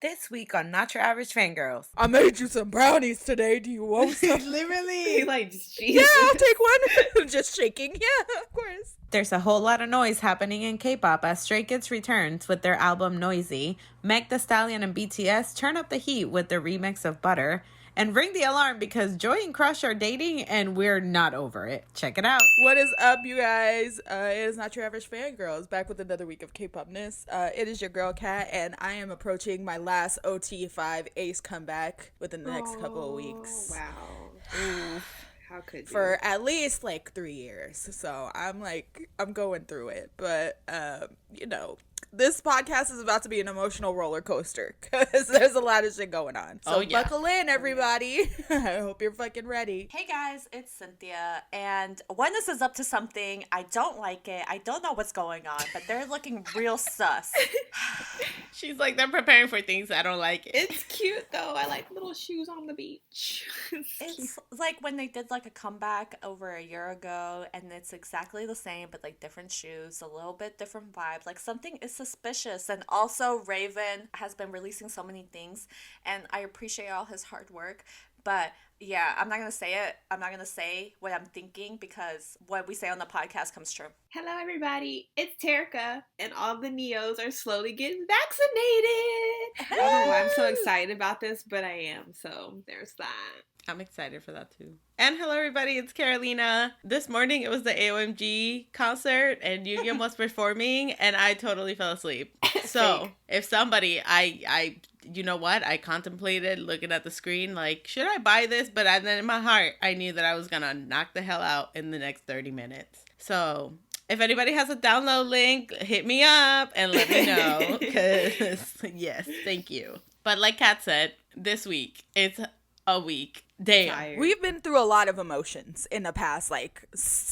This week on Not Your Average Fangirls. I made you some brownies today. Do you want some? Literally, like, Jesus. Yeah, I'll take one. Just shaking. Yeah, of course. There's a whole lot of noise happening in K-pop as Stray Kids returns with their album NOEASY, Thee Stallion and BTS turn up the heat with their remix of Butter, and ring the alarm because Joy and Crush are dating and we're not over it. Check it out. What is up, you guys? It is Not Your Average Fangirls, back with another week of K-popness. It is your girl, Kat, and I am approaching my last OT5 Ace comeback within the next couple of weeks. Wow. How could you? For at least, 3 years. So, I'm going through it. But, this podcast is about to be an emotional roller coaster because there's a lot of shit going on. So buckle in, everybody. I hope you're fucking ready. Hey guys, it's Cynthia, and when this is up to something, I don't like it. I don't know what's going on, but they're looking real sus. She's like, they're preparing for things I don't like it. It's cute though. I like little shoes on the beach. It's like when they did a comeback over a year ago, and it's exactly the same, but different shoes, a little bit different vibe. Something is suspicious. And also Raven has been releasing so many things, and I appreciate all his hard work, but yeah, I'm not gonna say it. I'm not gonna say what I'm thinking because what we say on the podcast comes true. Hello everybody, it's Terica, and all the Neos are slowly getting vaccinated. I don't know why I'm so excited about this, but I am, so there's that. I'm excited for that too. And hello everybody, it's Carolina. This morning it was the AOMG concert and Yoongyun was performing and I totally fell asleep. So if somebody, you know what? I contemplated looking at the screen should I buy this? But then in my heart, I knew that I was gonna knock the hell out in the next 30 minutes. So if anybody has a download link, hit me up and let me know. Because yes, thank you. But like Kat said, this week, it's a week. Damn. We've been through a lot of emotions in the past,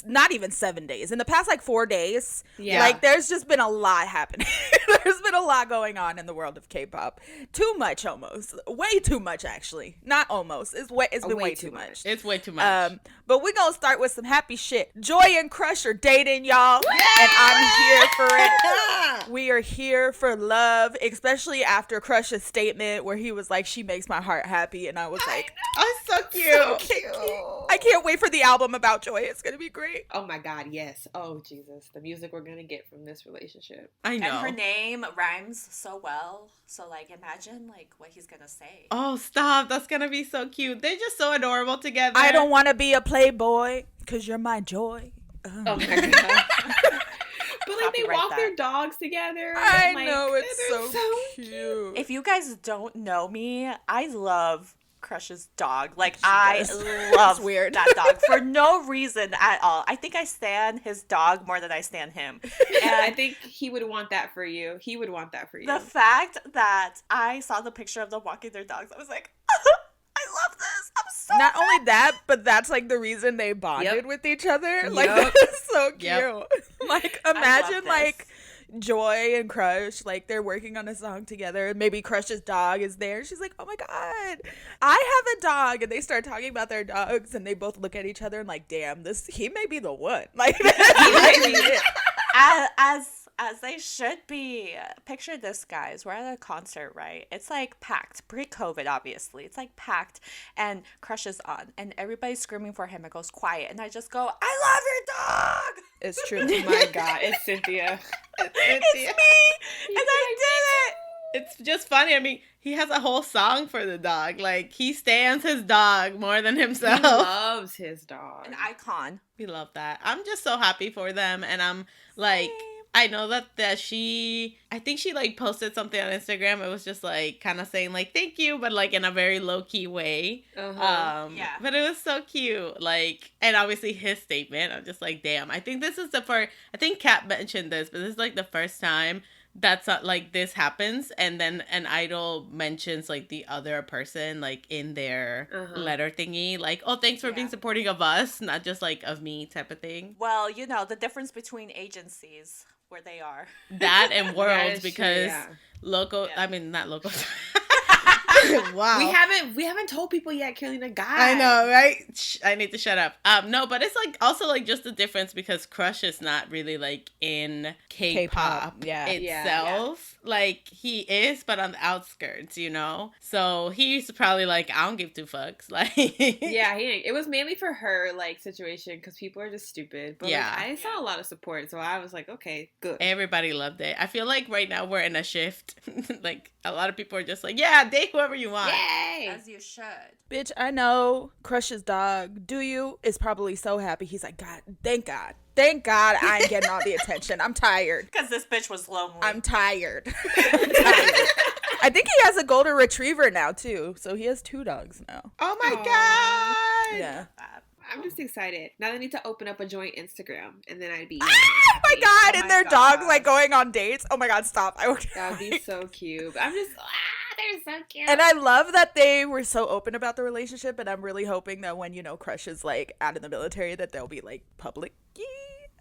not even 7 days. In the past, 4 days. Yeah. There's just been a lot happening. There's been a lot going on in the world of K-pop. Too much, almost. Way too much, actually. Not almost. It's been way too much. It's way too much. But we're going to start with some happy shit. Joy and Crush are dating, y'all. Yeah! And I'm here for it. We are here for love, especially after Crush's statement where he was like, she makes my heart happy. And I was like, oh, so cute. So cute. I can't wait for the album about Joy. It's going to be great. Oh my God, yes. Oh, Jesus. The music we're going to get from this relationship. I know. And her name rhymes so well. So, imagine, what he's going to say. Oh, stop. That's going to be so cute. They're just so adorable together. I don't want to be a playboy because you're my joy. Oh my God. But they walk their dogs together. I know, it's so cute. If you guys don't know me, I love Crush's dog. I love weird. that dog for no reason at all. I think I stan his dog more than I stan him. And I think he would want that for you. He would want that for you. The fact that I saw the picture of them walking their dogs, I was like, I love this. I'm so Not mad. only that, but that's the reason they bonded with each other. Yep. That's so cute. Yep. Imagine Joy and Crush, they're working on a song together, and maybe Crush's dog is there. She's like, oh my God, I have a dog. And they start talking about their dogs, and they both look at each other and damn, he may be the one. He may be it. As they should be. Picture this, guys. We're at a concert, right? It's packed. Pre-COVID, obviously. It's packed, and Crush is on, and everybody's screaming for him. It goes quiet, and I just go, I love your dog! It's true. Oh my God, it's Cynthia. It's me! And I did it! It's just funny. I mean, he has a whole song for the dog. He stands his dog more than himself. He loves his dog. An icon. We love that. I'm just so happy for them, and I'm I know that I think she posted something on Instagram. It was just kind of saying thank you, but in a very low key way. Yeah. But it was so cute. And obviously his statement. I'm just damn. I think this is I think Kat mentioned this, but this is the first time that's this happens, and then an idol mentions the other person in their letter thingy, oh, thanks for being supporting of us, not just of me type of thing. Well, the difference between agencies where they are. That and Worlds, because true, yeah. Loco, I mean, not Loco. Wow. We haven't told people yet, Carolina. God. I know, right? Shh, I need to shut up. No, but it's like also like just the difference because Crush is not really like in K-pop itself. Like he is, but on the outskirts, you know. So he's probably like, I don't give two fucks. Like, yeah, it was mainly for her like situation because people are just stupid. But like, I saw a lot of support, so I was like, okay, good. Everybody loved it. I feel like right now we're in a shift. Like a lot of people are just like, yeah, date whoever you want. Yay! As you should. Bitch, I know Crush's dog, Do You, is probably so happy. He's like, God, thank God. Thank God I ain't getting all the attention. I'm tired. Because this bitch was lonely. I'm tired. I think he has a golden retriever now, too. So he has 2 dogs now. Oh, my God. Yeah. I'm just excited. Now they need to open up a joint Instagram, and then I'd be. Oh my God! And their dogs like going on dates. Oh my God! Stop! That would be so cute. I'm just. They're so cute. And I love that they were so open about the relationship. And I'm really hoping that when Crush is like out of the military, that they'll be like public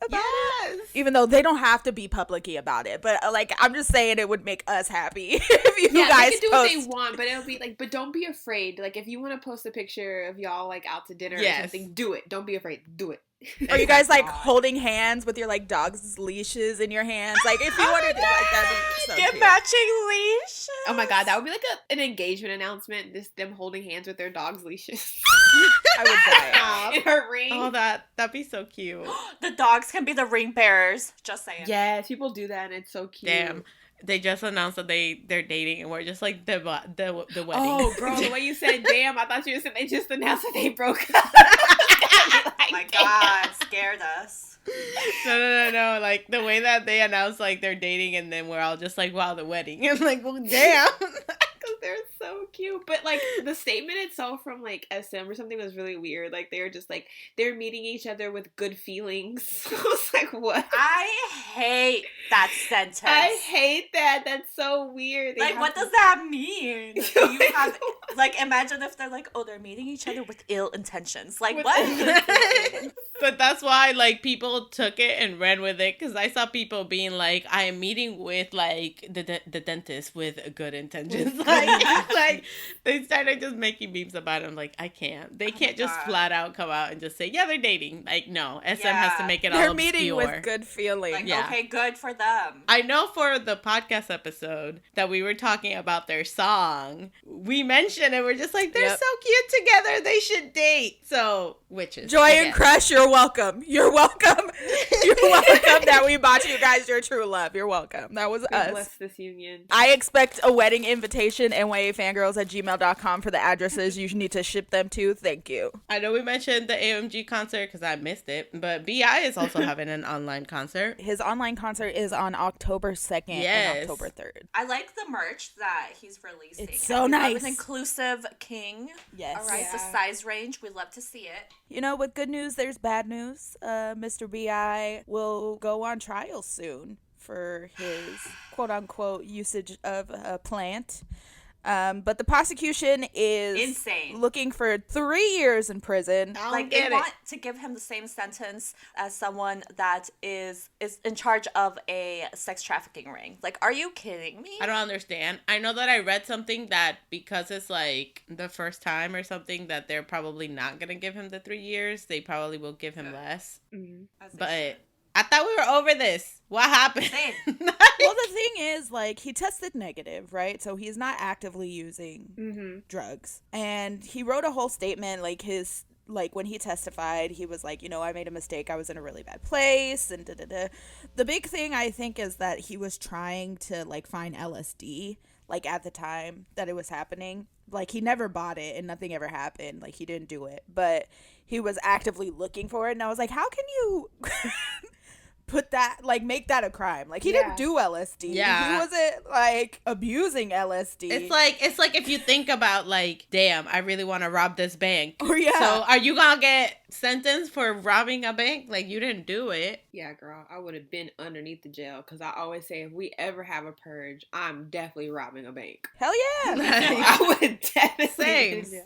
about it. Even though they don't have to be public-y about it. But like, I'm just saying it would make us happy if you guys they can do what they want, but it'll be like, but don't be afraid. Like, if you want to post a picture of y'all like out to dinner or something, do it. Don't be afraid. Do it. Are you guys like holding hands with your like dog's leashes in your hands? Like, if you want to do like that, so get cute. matching leashes. Oh my God, that would be like an engagement announcement. Just them holding hands with their dog's leashes. I would die. In her ring. Oh, that'd be so cute. The dogs can be the ring bearers. Just saying. Yes, people do that, and it's so cute. Damn. They just announced that they're dating, and we're just like the wedding. Oh, girl, the way you said "damn," I thought you were saying they just announced that they broke up. Oh my God, scared us. No. Like the way that they announced like they're dating, and then we're all just like, wow, the wedding. And like, well, damn. They're so cute, but like the statement itself from like SM or something was really weird. Like they were just like they're meeting each other with good feelings. I was like, what? I hate that sentence. I hate that. That's so weird. Like, what does that mean? You have like, imagine if they're like, oh, they're meeting each other with ill intentions. Like, what? But that's why like people took it and ran with it, because I saw people being like, I am meeting with like the dentist with good intentions. Like they started just making memes about it. I'm like, I can't. They can't just flat out come out and just say, yeah, they're dating. Like, no, SM has to make it all they're obscure. meeting with good feelings. Like, okay, good for them. I know for the podcast episode that we were talking about their song, we mentioned it. We're just like, they're so cute together. They should date. So, witches. Joy and Crush, you're welcome. You're welcome. You're welcome that we bought you guys your true love. You're welcome. That was us. Bless this union. I expect a wedding invitation, NYAFangirls@gmail.com for the addresses you need to ship them to. Thank you. I know we mentioned the AOMG concert because I missed it, but BI is also having an online concert. His online concert is on October 2nd and October 3rd. I like the merch that he's releasing. It's so nice. An inclusive king. Yes. All right, the size range. We love to see it. You know, with good news, there's bad news. Mr. B.I. will go on trial soon for his quote-unquote usage of a plant. But the prosecution is insane, looking for 3 years in prison. Like, they want to give him the same sentence as someone that is in charge of a sex trafficking ring. Like, are you kidding me? I don't understand. I know that I read something that because it's like the first time or something that they're probably not going to give him the 3 years. They probably will give him less. Mm-hmm. But I thought we were over this. What happened? Well, the thing is, like, he tested negative, right? So he's not actively using drugs. And he wrote a whole statement, like, when he testified, he was like, I made a mistake. I was in a really bad place. And da-da-da. The big thing, I think, is that he was trying to, like, find LSD, like, at the time that it was happening. Like, he never bought it and nothing ever happened. Like, he didn't do it. But he was actively looking for it. And I was like, how can you put that, like, make that a crime? Like, he didn't do LSD. Yeah. He wasn't, like, abusing LSD. It's like if you think about, like, damn, I really want to rob this bank. Oh, yeah. So are you gonna get sentenced for robbing a bank? Like, you didn't do it. Yeah, girl, I would have been underneath the jail, because I always say if we ever have a purge, I'm definitely robbing a bank. Hell yeah. I would definitely. Same.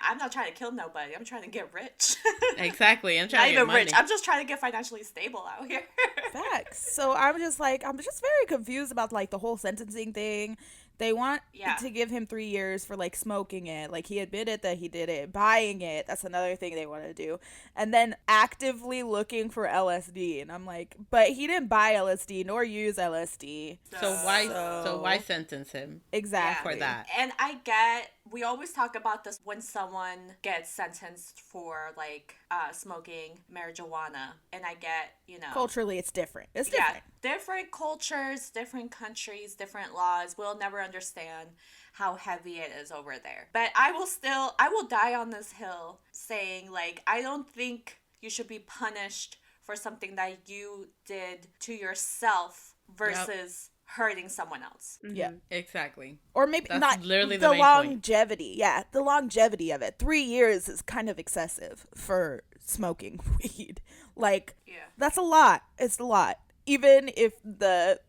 I'm not trying to kill nobody. I'm trying to get rich. Exactly. I'm Not trying to get even money. rich. I'm just trying to get financially stable out here. Facts. So I'm just very confused about, like, the whole sentencing thing. They want to give him 3 years for like smoking it. Like he admitted that he did it. Buying it, that's another thing they want to do. And then actively looking for LSD. And I'm like, but he didn't buy LSD nor use LSD. So why sentence him? Exactly. For that. And we always talk about this when someone gets sentenced for like smoking marijuana, and I get, culturally it's different. It's different. Different cultures, different countries, different laws. We'll never understand how heavy it is over there. But I will die on this hill saying, like, I don't think you should be punished for something that you did to yourself versus hurting someone else. Yeah, exactly. Or maybe that's not literally the main longevity. Point. Yeah, the longevity of it. 3 years is kind of excessive for smoking weed. Like, that's a lot. It's a lot. Even if the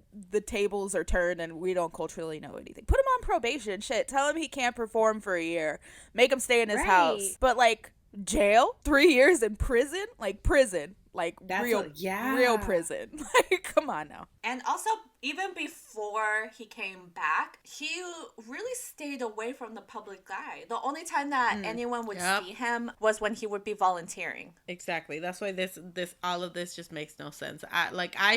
tables are turned and we don't culturally know anything. Put him on probation. Shit. Tell him he can't perform for a year. Make him stay in his house. But like jail, 3 years in prison, like prison. Like real prison. Like, come on now. And also, even before he came back, he really stayed away from the public eye. The only time that anyone would see him was when he would be volunteering. Exactly. That's why this all of this just makes no sense.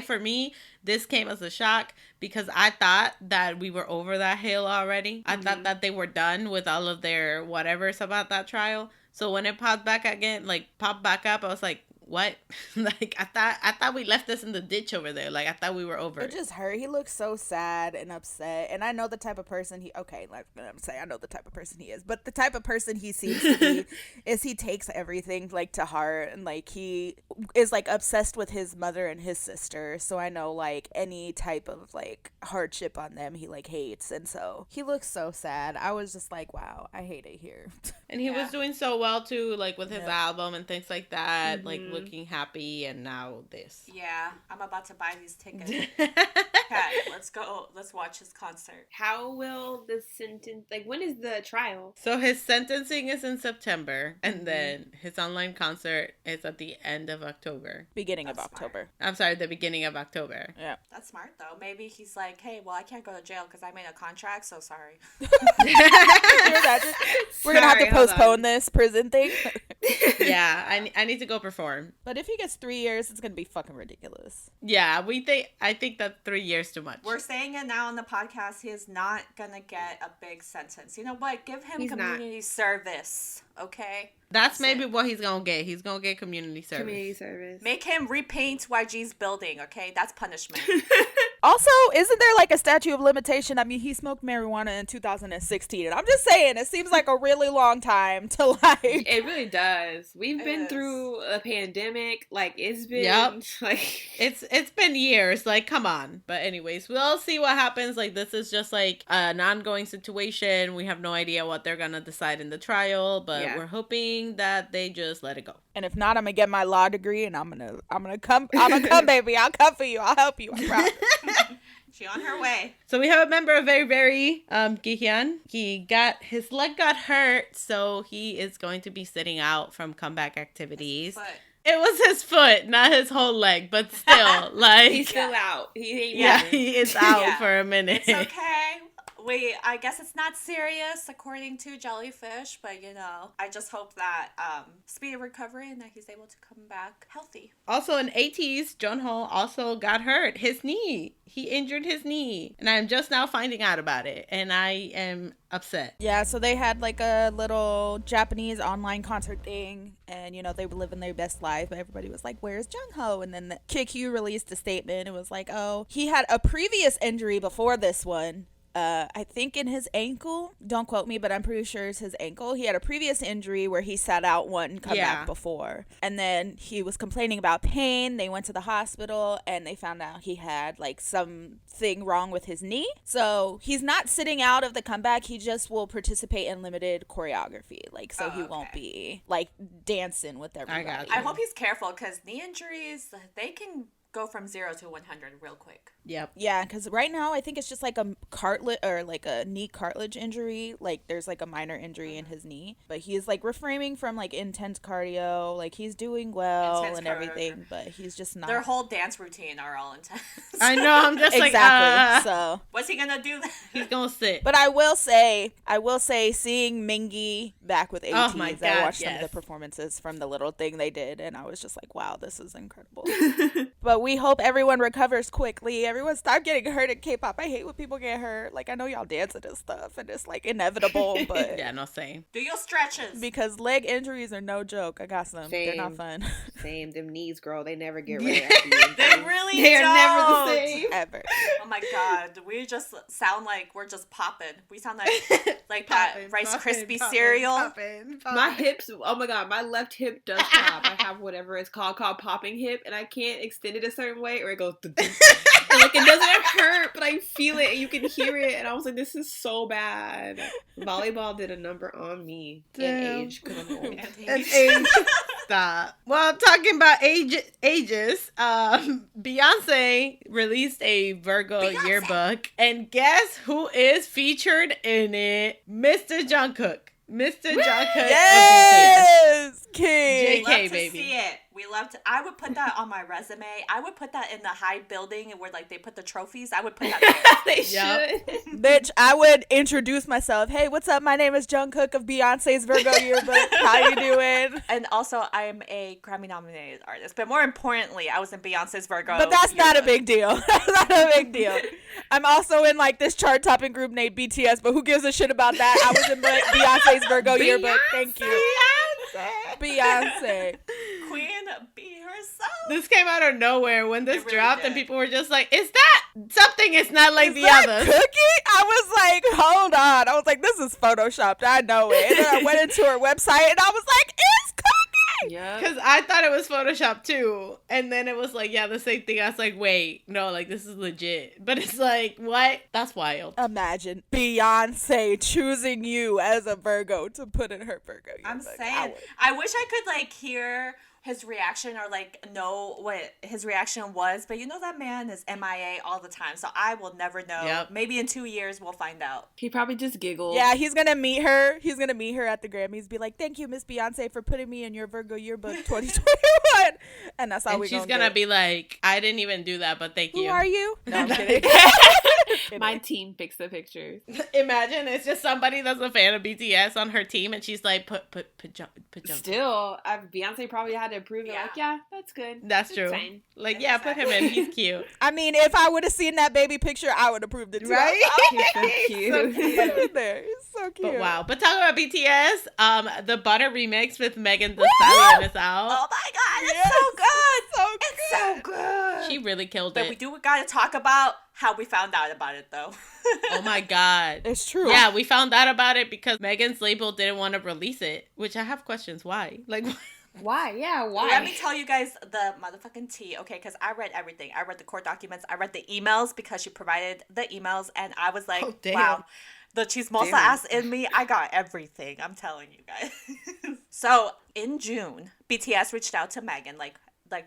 For me, this came as a shock because I thought that we were over that hill already. I thought that they were done with all of their whatevers about that trial. So when it popped back up, I was like, what? Like, I thought we left this in the ditch over there. Like, I thought we were over it. It just hurt. He looked so sad and upset. And I know the type of person I know the type of person he is. But the type of person he seems to be is he takes everything, like, to heart. And, like, he is, like, obsessed with his mother and his sister. So I know, like, any type of, like, hardship on them, he, like, hates. And so he looks so sad. I was just like, wow, I hate it here. And he was doing so well, too, like, with his album and things like that. Like, looking happy, and now this. Yeah, I'm about to buy these tickets. Okay, let's go. Let's watch his concert. How will the sentence, like, when is the trial? So his sentencing is in September, and then his online concert is at the end of October. Beginning of October. I'm sorry, the beginning of October. Yeah. That's smart, though. Maybe he's like, hey, well, I can't go to jail because I made a contract, so sorry. We're going to have to postpone this prison thing. Yeah, I need to go perform. But if he gets 3 years, it's going to be fucking ridiculous. Yeah, I think that 3 years too much. We're saying it now on the podcast. He is not going to get a big sentence. You know what? Give him community service, okay? That's maybe what he's going to get. He's going to get community service. Community service. Make him repaint YG's building, okay? That's punishment. Also, isn't there like a statute of limitation? I mean, he smoked marijuana in 2016. And I'm just saying, it seems like a really long time to like... It really does. We've been through a pandemic. Like, it's been... like It's been years. Like, come on. But anyways, we'll see what happens. Like, this is just like an ongoing situation. We have no idea what they're going to decide in the trial. But we're hoping that they just let it go. And if not, I'm gonna get my law degree and I'm gonna come, baby. I'll come for you. I'll help you. I promise. She on her way. So we have a member of VERIVERY Gyehyeon. His leg got hurt, so he is going to be sitting out from comeback activities. It was his foot, not his whole leg, but still, like he's still out. He is out for a minute. It's okay. I guess it's not serious according to Jellyfish, but I just hope that speedy recovery and that he's able to come back healthy. Also, an ATEEZ Jongho also got hurt. His knee. He injured his knee. And I'm just now finding out about it. And I am upset. Yeah, so they had like a little Japanese online concert thing. And, they were living their best life. But everybody was like, where's Jungho? And then the KQ released a statement. It was like, oh, he had a previous injury before this one. I think in his ankle. Don't quote me, but I'm pretty sure it's his ankle. He had a previous injury where he sat out one comeback before. And then he was complaining about pain. They went to the hospital and they found out he had like something wrong with his knee. So he's not sitting out of the comeback. He just will participate in limited choreography. Like, so he won't be like dancing with everybody. I hope he's careful because knee injuries, they can go from 0 to 100 real quick. Yep. Yeah, because right now I think it's just like a cartilage or like a knee cartilage injury. Like there's like a minor injury in his knee, but he's like refraining from like intense cardio. Like he's doing well and everything, but he's just not. Their whole dance routine are all intense. I know. I'm just exactly. So what's he gonna do? He's gonna sit. But I will say, seeing Mingy back with ATEEZ, my God, I watched some yes. of the performances from the little thing they did, and I was just like, wow, this is incredible. But we hope everyone recovers quickly. Everyone stop getting hurt in K-pop. I hate when people get hurt. Like, I know y'all dancing and stuff, and it's like inevitable, but yeah, no, same. Do your stretches. Because leg injuries are no joke. I got some. Same. They're not fun. Same. Them knees, girl. They never get ready. They really They're don't. never the same. Ever. Oh my God. We just sound like we're just popping. We sound like that Rice Krispie cereal. Poppin'. My hips, oh my God, my left hip does pop. I have whatever it's called popping hip, and I can't extend it a certain way or it goes like it doesn't hurt, but I feel it and you can hear it, and I was like, this is so bad. Volleyball did a number on me. And age, because I'm old. And age. Stop. Well, talking about ages, Beyonce released a Virgo yearbook, and guess who is featured in it? Mr. Jungkook. Mr. Jungkook Yes, King. JK, love to baby. see it. We love to. I would put that on my resume. I would put that in the high building where like they put the trophies. I would put that there. They should. Bitch, I would introduce myself. Hey, what's up? My name is Jungkook of Beyonce's Virgo yearbook. How you doing? And also, I am a Grammy-nominated artist. But more importantly, I was in Beyonce's Virgo. But that's not a yearbook. big deal. That's not a big deal. I'm also in like this chart-topping group named BTS, but who gives a shit about that? I was in Beyonce's Virgo yearbook. Thank you. Beyonce. Queen be herself. This came out of nowhere when this really dropped, did. and people were just like, "Is that something? It's not like the That others." Cookie? I was like, hold on. I was like, this is photoshopped. I know it. And then I went into her website and I was like, it's Cookie. Yeah. Because I thought it was Photoshop too, and then it was like, yeah, the same thing. I was like, wait, no, like this is legit. But it's like, what? That's wild. Imagine Beyonce choosing you as a Virgo to put in her Virgo yearbook. I'm saying, I wish I could like hear his reaction or like know what his reaction was, but you know that man is MIA all the time, so I will never know. Yep. Maybe in 2 years we'll find out. He probably just giggled. Yeah, he's gonna meet her. He's gonna meet her at the Grammys. Be like, "Thank you, Miss Beyonce, for putting me in your Virgo yearbook 2021." And that's all And we. she's gonna be like, I didn't even do that, but thank Who you. are you? No, I'm kidding. My team picks the pictures. Imagine it's just somebody that's a fan of BTS on her team, and she's like, put jump. Still, Beyonce probably had to approve it. Yeah. Like, yeah, that's good. That's true. fine. Like, yeah, put him in. He's cute. I mean, if I would have seen that baby picture, I would have approved it too. Right? He's so cute. So cute. There, he's so cute. But wow. But talking about BTS, the Butter remix with Megan Thee Stallion is out. Oh my God, it's Yes. so good. So It's so good. She really killed But it. we do gotta talk about how we found out about it though. Oh my God. It's true. Yeah, we found out about it because Megan's label didn't want to release it, which I have questions. Why? Like, Why? Yeah, why? Let me tell you guys the motherfucking tea, okay? Because I read everything. I read the court documents. I read the emails because she provided the emails, and I was like, Oh, damn. wow. The chismosa Damn. ass in me, I got everything. I'm telling you guys. So in June, BTS reached out to Megan, like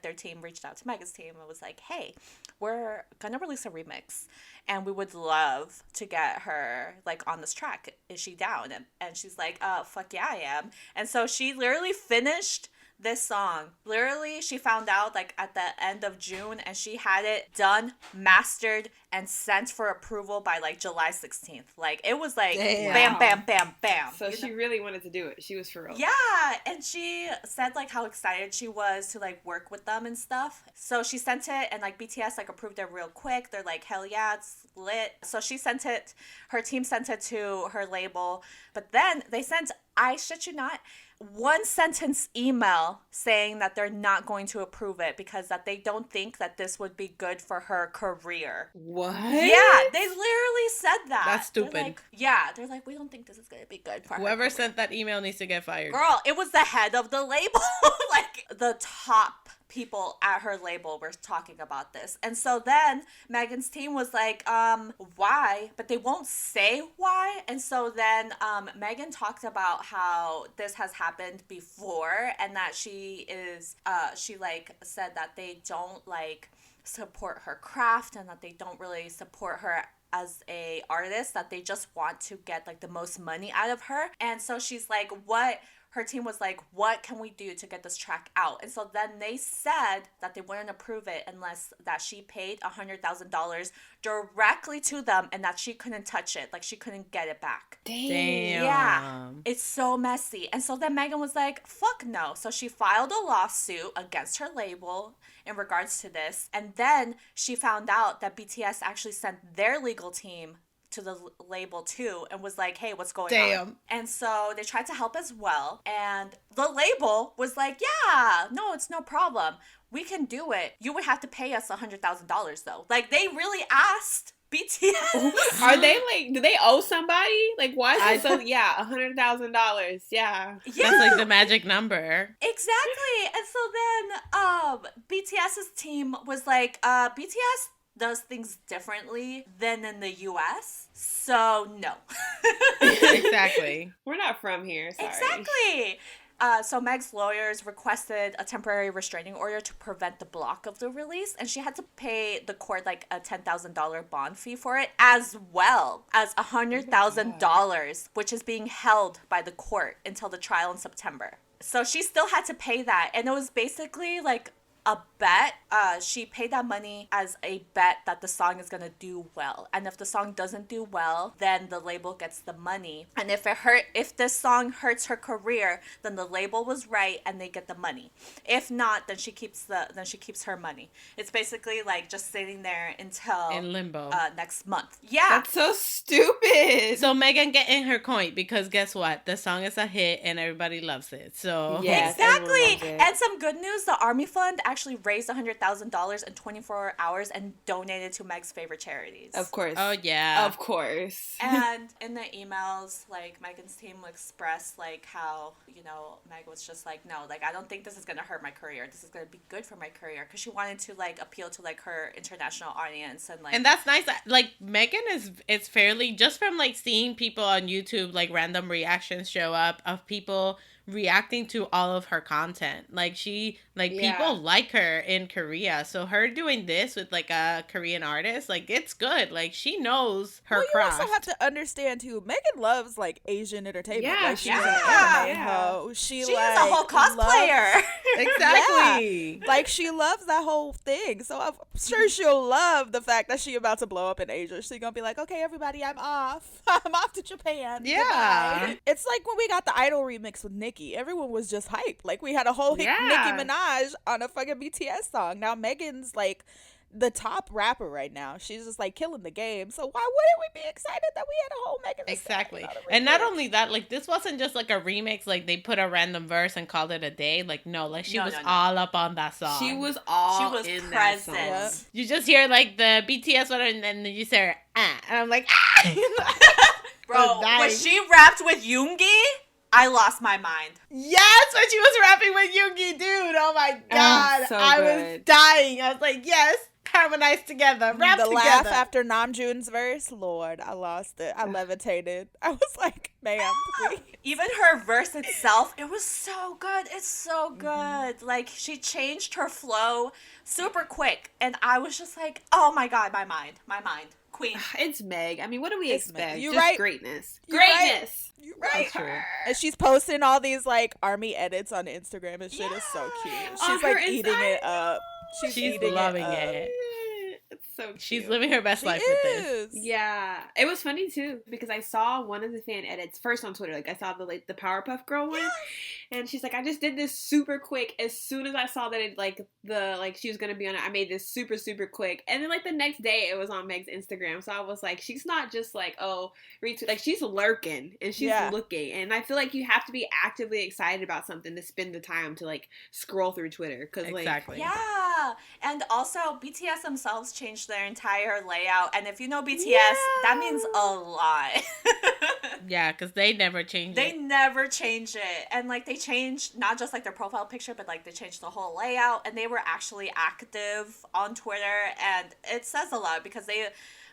their team reached out to Megan's team and was like, hey, we're gonna release a remix and we would love to get her like on this track. Is she down? And she's like, fuck yeah, I am. And so she literally finished this song. Literally, she found out like at the end of June and she had it done, mastered, and sent for approval by like July 16th. Like it was like Damn. bam, bam, bam, bam. So You she know? really wanted to do it. She was for real. Yeah, and she said like how excited she was to like work with them and stuff. So she sent it and like BTS like approved it real quick. They're like, hell yeah, it's lit. So she sent it, her team sent it to her label, but then they sent, I shit you not, one sentence email saying that they're not going to approve it because that they don't think that this would be good for her career. What? Yeah, they literally said that. That's They're stupid. like, yeah, they're like, we don't think this is going to be good for her whoever career. sent that email needs to get fired. Girl, it was the head of the label. Like, the top people at her label were talking about this. And so then Megan's team was like, why? But they won't say why. And so then Megan talked about how this has happened before and that she is, she like said that they don't like support her craft and that they don't really support her as a artist, that they just want to get like the most money out of her. And so she's like, what her team was like, what can we do to get this track out? And so then they said that they wouldn't approve it unless that she paid $100,000 directly to them and that she couldn't touch it. Like she couldn't get it back. Damn. Yeah. It's so messy. And so then Megan was like, fuck no. So she filed a lawsuit against her label in regards to this. And then she found out that BTS actually sent their legal team to the label too and was like, hey, what's going on? And so they tried to help as well. And the label was like, yeah, no, it's no problem. We can do it. You would have to pay us $100,000 though. Like they really asked BTS. Are they like, do they owe somebody? Like, why is it so, yeah, $100,000. Yeah. That's like the magic number. Exactly. And so then BTS's team was like, BTS does things differently than in the US. So no. Exactly. We're not from here. Sorry. Exactly. So Meg's lawyers requested a temporary restraining order to prevent the block of the release, and she had to pay the court like a $10,000 bond fee for it, as well as $100,000, which is being held by the court until the trial in September. So she still had to pay that, and it was basically like a bet. She paid that money as a bet that the song is gonna do well, and if the song doesn't do well, then the label gets the money. And if this song hurts her career, then the label was right and they get the money. If not, then she keeps her money. It's basically like just sitting there until in limbo next month. Yeah, that's so stupid. So Megan getting her coin because guess what? The song is a hit and everybody loves it. So yes, exactly. And some good news: the Army Fund actually raised $100,000 in 24 hours and donated to Meg's favorite charities. Of course. Oh yeah. Of course. And in the emails, like Megan's team expressed like how, you know, Meg was just like, no, like I don't think this is gonna hurt my career. This is gonna be good for my career, because she wanted to like appeal to like her international audience and like. And that's nice. Like Megan is fairly, just from like seeing people on YouTube, like random reactions show up of people reacting to all of her content. Like she, like people like her in Korea. So her doing this with like a Korean artist, like it's good. Like she knows her craft. You also have to understand too, Megan loves like Asian entertainment. Yeah, like she's an anime hoe. She like, is a whole cosplayer. Exactly. Yeah. Like she loves that whole thing. So I'm sure she'll love the fact that she about to blow up in Asia. She's gonna be like, okay, everybody, I'm off. I'm off to Japan. Yeah. Goodbye. It's like when we got the Idol remix with Nicki. Everyone was just hyped. Like we had a whole Nicki Minaj on a fucking BTS song. Now Megan's like the top rapper right now. She's just like killing the game. So why wouldn't we be excited that we had a whole Megan? Exactly. And not only that, like this wasn't just like a remix, like they put a random verse and called it a day. Like no, like she was all up on that song. She was all in present. That song. Yep. You just hear like the BTS one and then you say and I'm like Bro, when she rapped with Yoongi, I lost my mind. Yes, when she was rapping with Yoongi, dude. Oh my god. So I good. was dying. I was like, yes, harmonize together, rap the together. laugh after Namjoon's verse, Lord, I lost it. I levitated. I was like, ma'am, please. Even her verse itself, it was so good. It's so good. Like, she changed her flow super quick. And I was just like, oh my god, my mind. Queen. It's Meg. I mean, what do we expect? You're Just right. greatness. You're Greatness. You're right. True. And she's posting all these like army edits on Instagram and shit is so cute. She's like eating it up. She's eating loving it. It's so cute. She's living her best life with this. Yeah, it was funny too because I saw one of the fan edits first on Twitter. Like I saw the Powerpuff Girl one, and she's like, "I just did this super quick. As soon as I saw that it she was gonna be on it, I made this super super quick." And then like the next day, it was on Meg's Instagram. So I was like, she's not just like retweet. Like she's lurking and she's looking. And I feel like you have to be actively excited about something to spend the time to like scroll through Twitter because Exactly. Yeah, and also BTS themselves changed their entire layout, and if you know BTS, that means a lot. Yeah, because they never change They it. never change it, and like they changed not just like their profile picture, but like they changed the whole layout, and they were actually active on Twitter, and it says a lot because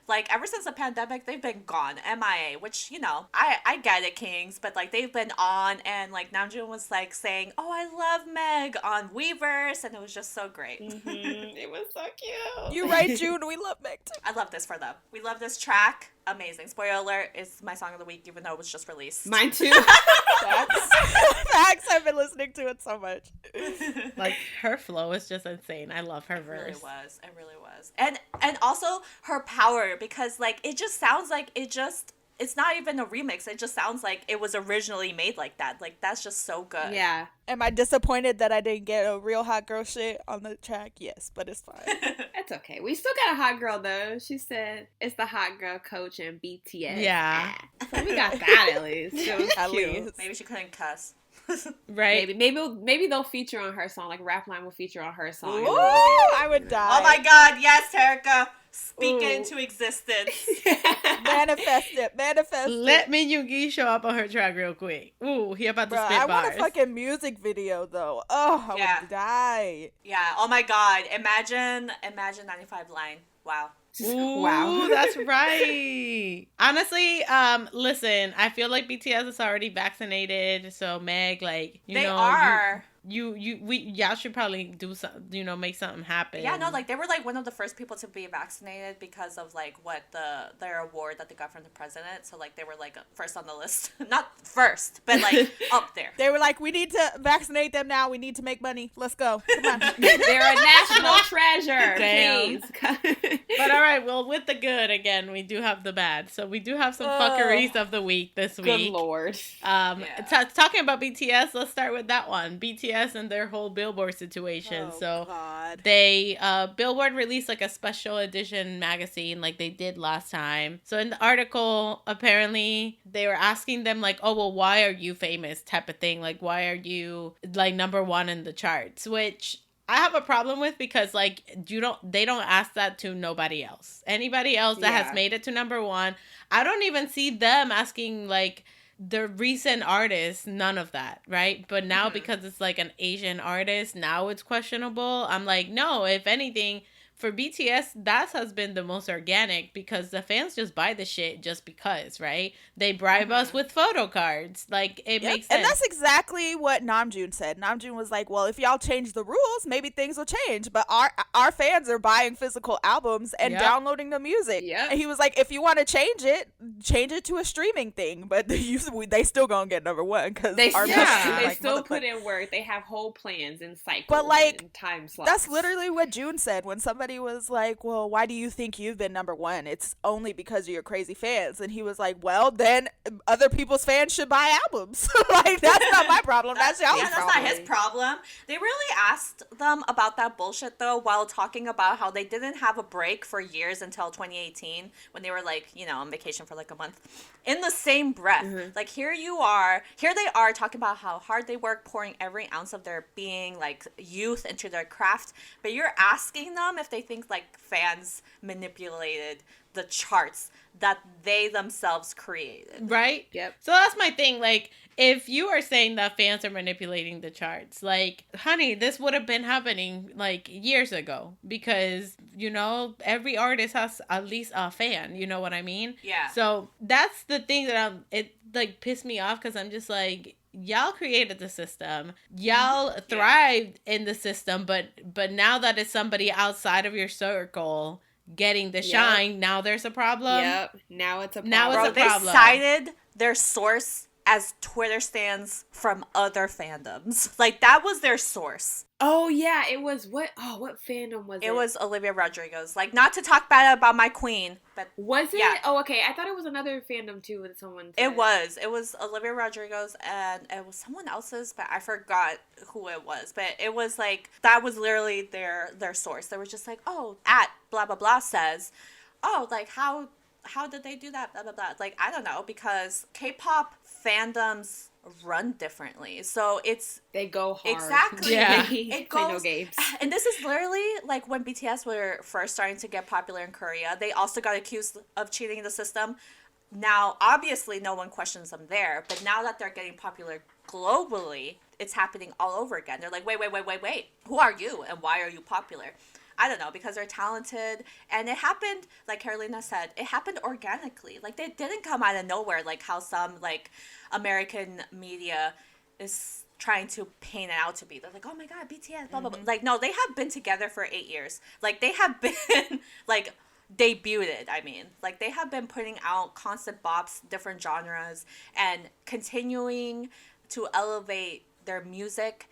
Like, ever since the pandemic, they've been gone, MIA, which, you know, I get it, Kings, but, like, they've been on, and, like, Namjoon was, like, saying, oh, I love Meg on Weverse, and it was just so great. Mm-hmm. It was so cute. You're right, June. We love Meg too. I love this for them. We love this track. Amazing. Spoiler alert, it's my song of the week, even though it was just released. Mine too. Facts. I've been listening to it so much. Like, her flow is just insane. I love her verse. It really was. And also her power, because, like, it just sounds like it's not even a remix. It just sounds like it was originally made like that. Like, that's just so good. Yeah. Am I disappointed that I didn't get a real hot girl shit on the track? Yes, but it's fine. That's okay. We still got a hot girl, though. She said it's the hot girl coach and BTS. Yeah. So we got that at least. It was At cute. least. Maybe she couldn't cuss. Right? Maybe they'll feature on her song. Like, Rapline will feature on her song. Ooh, I would die. Oh my god, yes, Terika. Speak it into existence. Manifest it. Let Min Yoongi show up on her track real quick. Ooh, he about to Bruh, spit I bars. want a fucking music video though. Oh, I would die. Yeah, oh my god. Imagine 95 line. Wow. Ooh, Wow. That's right. Honestly, listen, I feel like BTS is already vaccinated, so Meg, like, They are. Y'all should probably do some, make something happen. Yeah, no, like, they were, like, one of the first people to be vaccinated because of, like, what their award that they got from the president. So, like, they were, like, first on the list. Not first, but, like, up there. They were like, we need to vaccinate them now. We need to make money. Let's go. Come on. They're a national treasure. Damn. Please. But all right, well, with the good, again, we do have the bad. So we do have some fuckeries of the week this week. Good Lord. Talking about BTS, let's start with that one. BTS and their whole Billboard situation. God. They Billboard released like a special edition magazine like they did last time. So in the article, apparently they were asking them like, oh, well, why are you famous type of thing? Like, why are you like number one in the charts? Which I have a problem with because like they don't ask that to nobody else. Anybody else that has made it to number one, I don't even see them asking like the recent artists, none of that, right? But now because it's like an Asian artist, now it's questionable. I'm like, no, if anything, for BTS, that has been the most organic because the fans just buy the shit just because, right? They bribe us with photo cards. Like, it makes sense. And that's exactly what Namjoon said. Namjoon was like, well, if y'all change the rules, maybe things will change. But our fans are buying physical albums and downloading the music. Yep. And he was like, if you want to change it to a streaming thing. But they still gonna get number one because they like, still put in work. They have whole plans and cycles, but like and time slots. That's literally what June said when somebody was like, well, why do you think you've been number one? It's only because of your crazy fans. And he was like, well, then other people's fans should buy albums. Like, that's not my problem. That's y'all's problem. That's not his problem. They really asked them about that bullshit, though, while talking about how they didn't have a break for years until 2018 when they were, like, on vacation for, like, a month. In the same breath. Like, here they are talking about how hard they work, pouring every ounce of their being, like, youth into their craft. But you're asking them if they think, like, fans manipulated the charts that they themselves created. Right? Yep. So that's my thing. Like, if you are saying that fans are manipulating the charts, like, honey, this would have been happening, like, years ago. Because, every artist has at least a fan. You know what I mean? Yeah. So that's the thing that it, like, pissed me off because I'm just like, y'all created the system. Y'all thrived in the system. But now that it's somebody outside of your circle getting the shine, now there's a problem. Yep. Now it's a problem. Now it's a problem. They cited their source as Twitter stands from other fandoms. Like, that was their source. Oh, yeah. It was what fandom was it? It was Olivia Rodrigo's. Like, not to talk bad about my queen, but... Was it? Yeah. Oh, okay. I thought it was another fandom, too, with someone said. It was. It was Olivia Rodrigo's, and it was someone else's, but I forgot who it was. But it was, like, that was literally their source. They were just like, oh, at blah, blah, blah says, oh, like, how did they do that, blah, blah, blah. Like, I don't know, because K-pop fandoms run differently. So they go hard. Exactly. Yeah. It Play no goes, games. and this is literally like when BTS were first starting to get popular in Korea. They also got accused of cheating the system. Now, obviously, no one questions them there, but now that they're getting popular globally, it's happening all over again. They're like, wait. Who are you, and why are you popular? I don't know, because they're talented. And it happened, like Carolina said, it happened organically. Like, they didn't come out of nowhere, like how some, like, American media is trying to paint it out to be. They're like, oh my God, BTS, blah, blah, blah. Like, no, they have been together for 8 years. Like, they have been, like, debuted, I mean. Like, they have been putting out constant bops, different genres, and continuing to elevate their music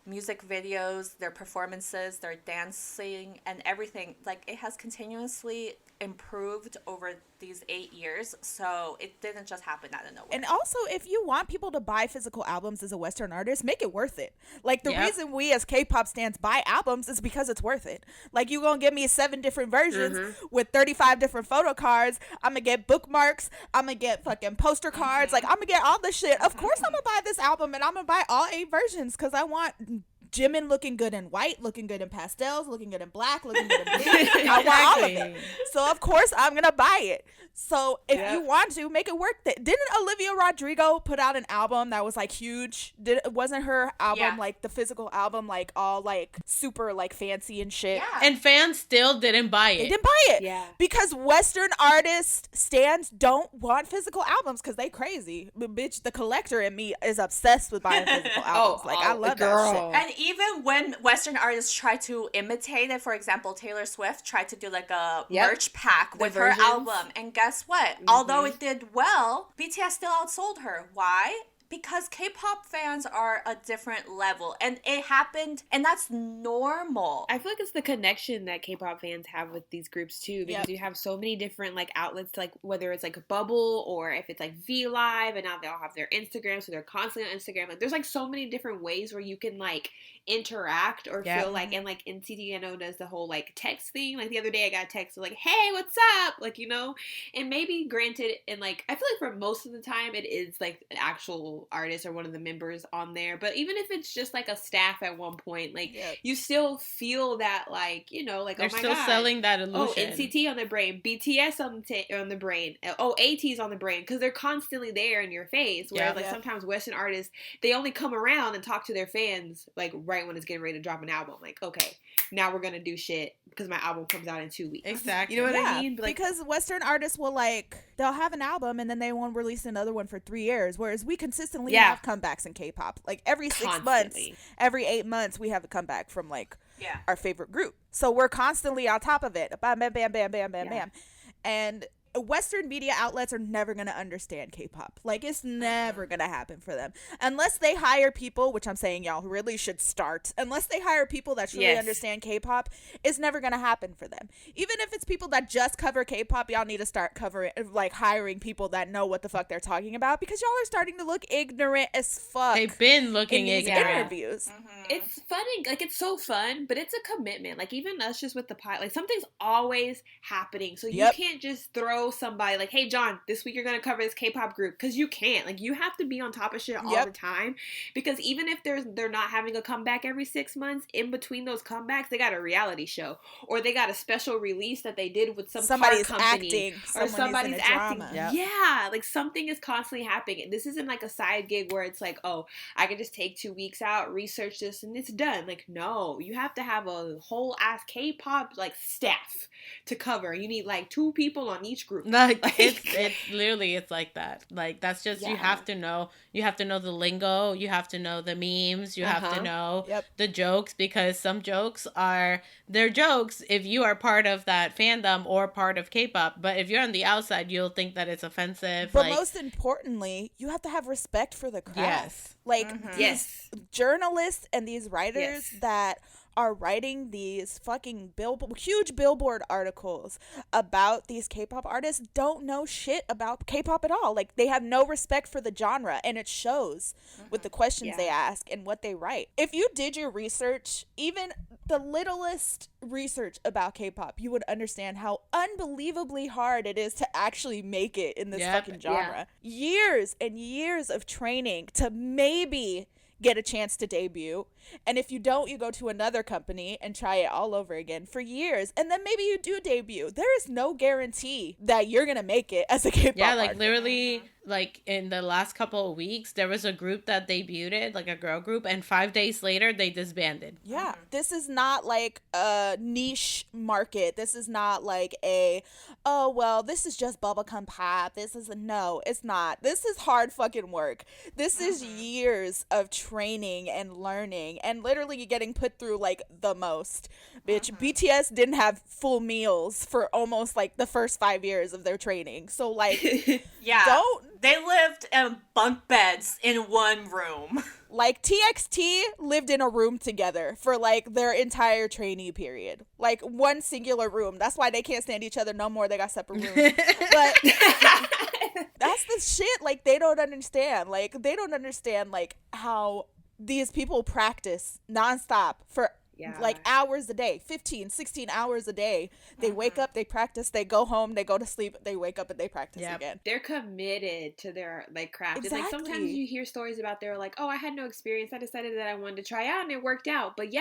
videos, their performances, their dancing, and everything. Like, it has continuously improved over these 8 years, so it didn't just happen out of nowhere. And also, if you want people to buy physical albums as a Western artist, make it worth it. Like, the reason we as K-pop stans buy albums is because it's worth it. Like, you gonna give me 7 different versions with 35 different photo cards. I'm gonna get bookmarks. I'm gonna get fucking poster cards. Like, I'm gonna get all this shit. Of course I'm gonna buy this album, and I'm gonna buy all 8 versions because I want Jimin looking good in white, looking good in pastels, looking good in black, looking good in blue. I want all of it. So, of course, I'm going to buy it. So, if you want to, make it work. Didn't Olivia Rodrigo put out an album that was, like, huge? Wasn't her album, like, the physical album, like, all, like, super, like, fancy and shit? Yeah. And fans still didn't buy it. They didn't buy it. Yeah. Because Western artists, stans, don't want physical albums because they crazy. But, bitch, the collector in me is obsessed with buying physical albums. I love that shit. And even when Western artists try to imitate it, for example, Taylor Swift tried to do like a merch pack with her album. And guess what? Although it did well, BTS still outsold her. Why? Because K-pop fans are a different level, and it happened, and that's normal. I feel like it's the connection that K-pop fans have with these groups too, because you have so many different like outlets, like whether it's like Bubble or if it's like V Live, and now they all have their Instagram, so they're constantly on Instagram. Like, there's like so many different ways where you can like interact or feel like, and like NCT, I know, does the whole like text thing. Like the other day I got a text like, hey, what's up? Like, you know, and maybe granted, and like I feel like for most of the time it is like an actual artist or one of the members on there, but even if it's just like a staff at one point, like you still feel that, like, you know, like, they're oh my still God, selling that illusion. Oh, NCT on the brain, BTS on the brain, oh, ATEEZ on the brain, because they're constantly there in your face. Whereas like sometimes Western artists, they only come around and talk to their fans like right when it's getting ready to drop an album. Like, okay, now we're gonna do shit because my album comes out in 2 weeks. Exactly. You know what I mean? Like, because Western artists will, like, they'll have an album and then they won't release another one for 3 years, whereas we consistently have comebacks in K-pop. Like, every 6 months, every 8 months, we have a comeback from, like, our favorite group. So we're constantly on top of it. Bam, bam, bam, bam, bam, bam, bam. And Western media outlets are never going to understand K-pop. Like, it's never going to happen for them. Unless they hire people, which I'm saying y'all really should start. Unless they hire people that truly understand K-pop, it's never going to happen for them. Even if it's people that just cover K-pop, y'all need to start covering, like, hiring people that know what the fuck they're talking about, because y'all are starting to look ignorant as fuck. They've been looking in these interviews. It's funny. Like, it's so fun, but it's a commitment. Like, even us just with the pot, like, something's always happening. So you can't just throw somebody like, hey John, this week you're gonna cover this K-pop group, because you can't. Like, you have to be on top of shit all the time, because even if they're not having a comeback every 6 months, in between those comebacks they got a reality show, or they got a special release that they did with somebody's company, or somebody's acting. Like, something is constantly happening. This isn't like a side gig where it's like, oh, I can just take 2 weeks out, research this, and it's done. Like, no, you have to have a whole ass K-pop like staff to cover. You need like 2 people on each group. Like, it's literally, it's like that. Like, that's just, you have to know the lingo, you have to know the memes, you have to know the jokes, because some jokes they're jokes if you are part of that fandom or part of K-pop, but if you're on the outside, you'll think that it's offensive. But like, most importantly, you have to have respect for the craft. Like, these journalists and these writers that are writing these fucking huge Billboard articles about these K-pop artists don't know shit about K-pop at all. Like, they have no respect for the genre, and it shows with the questions they ask and what they write. If you did your research, even the littlest research about K-pop, you would understand how unbelievably hard it is to actually make it in this fucking genre. Years and years of training to maybe get a chance to debut, and if you don't, you go to another company and try it all over again for years, and then maybe you do debut. There is no guarantee that you're gonna make it as a K-pop artist. Literally like in the last couple of weeks, there was a group that debuted, like a girl group, and 5 days later they disbanded. Yeah, this is not like a niche market. This is not like a, oh, well, this is just bubblegum pop. This is no, it's not. This is hard fucking work. This is years of training and learning and literally getting put through like the most. Bitch, BTS didn't have full meals for almost like the first 5 years of their training. So like, they lived in bunk beds in one room. Like TXT lived in a room together for like their entire trainee period. Like one singular room. That's why they can't stand each other no more. They got separate rooms. But that's the shit like they don't understand. Like they don't understand like how these people practice nonstop for like hours a day, 15, 16 hours a day. They wake up, they practice, they go home, they go to sleep, they wake up and they practice again. They're committed to their like craft. Exactly. It's like sometimes you hear stories about they're like, oh, I had no experience. I decided that I wanted to try out and it worked out. But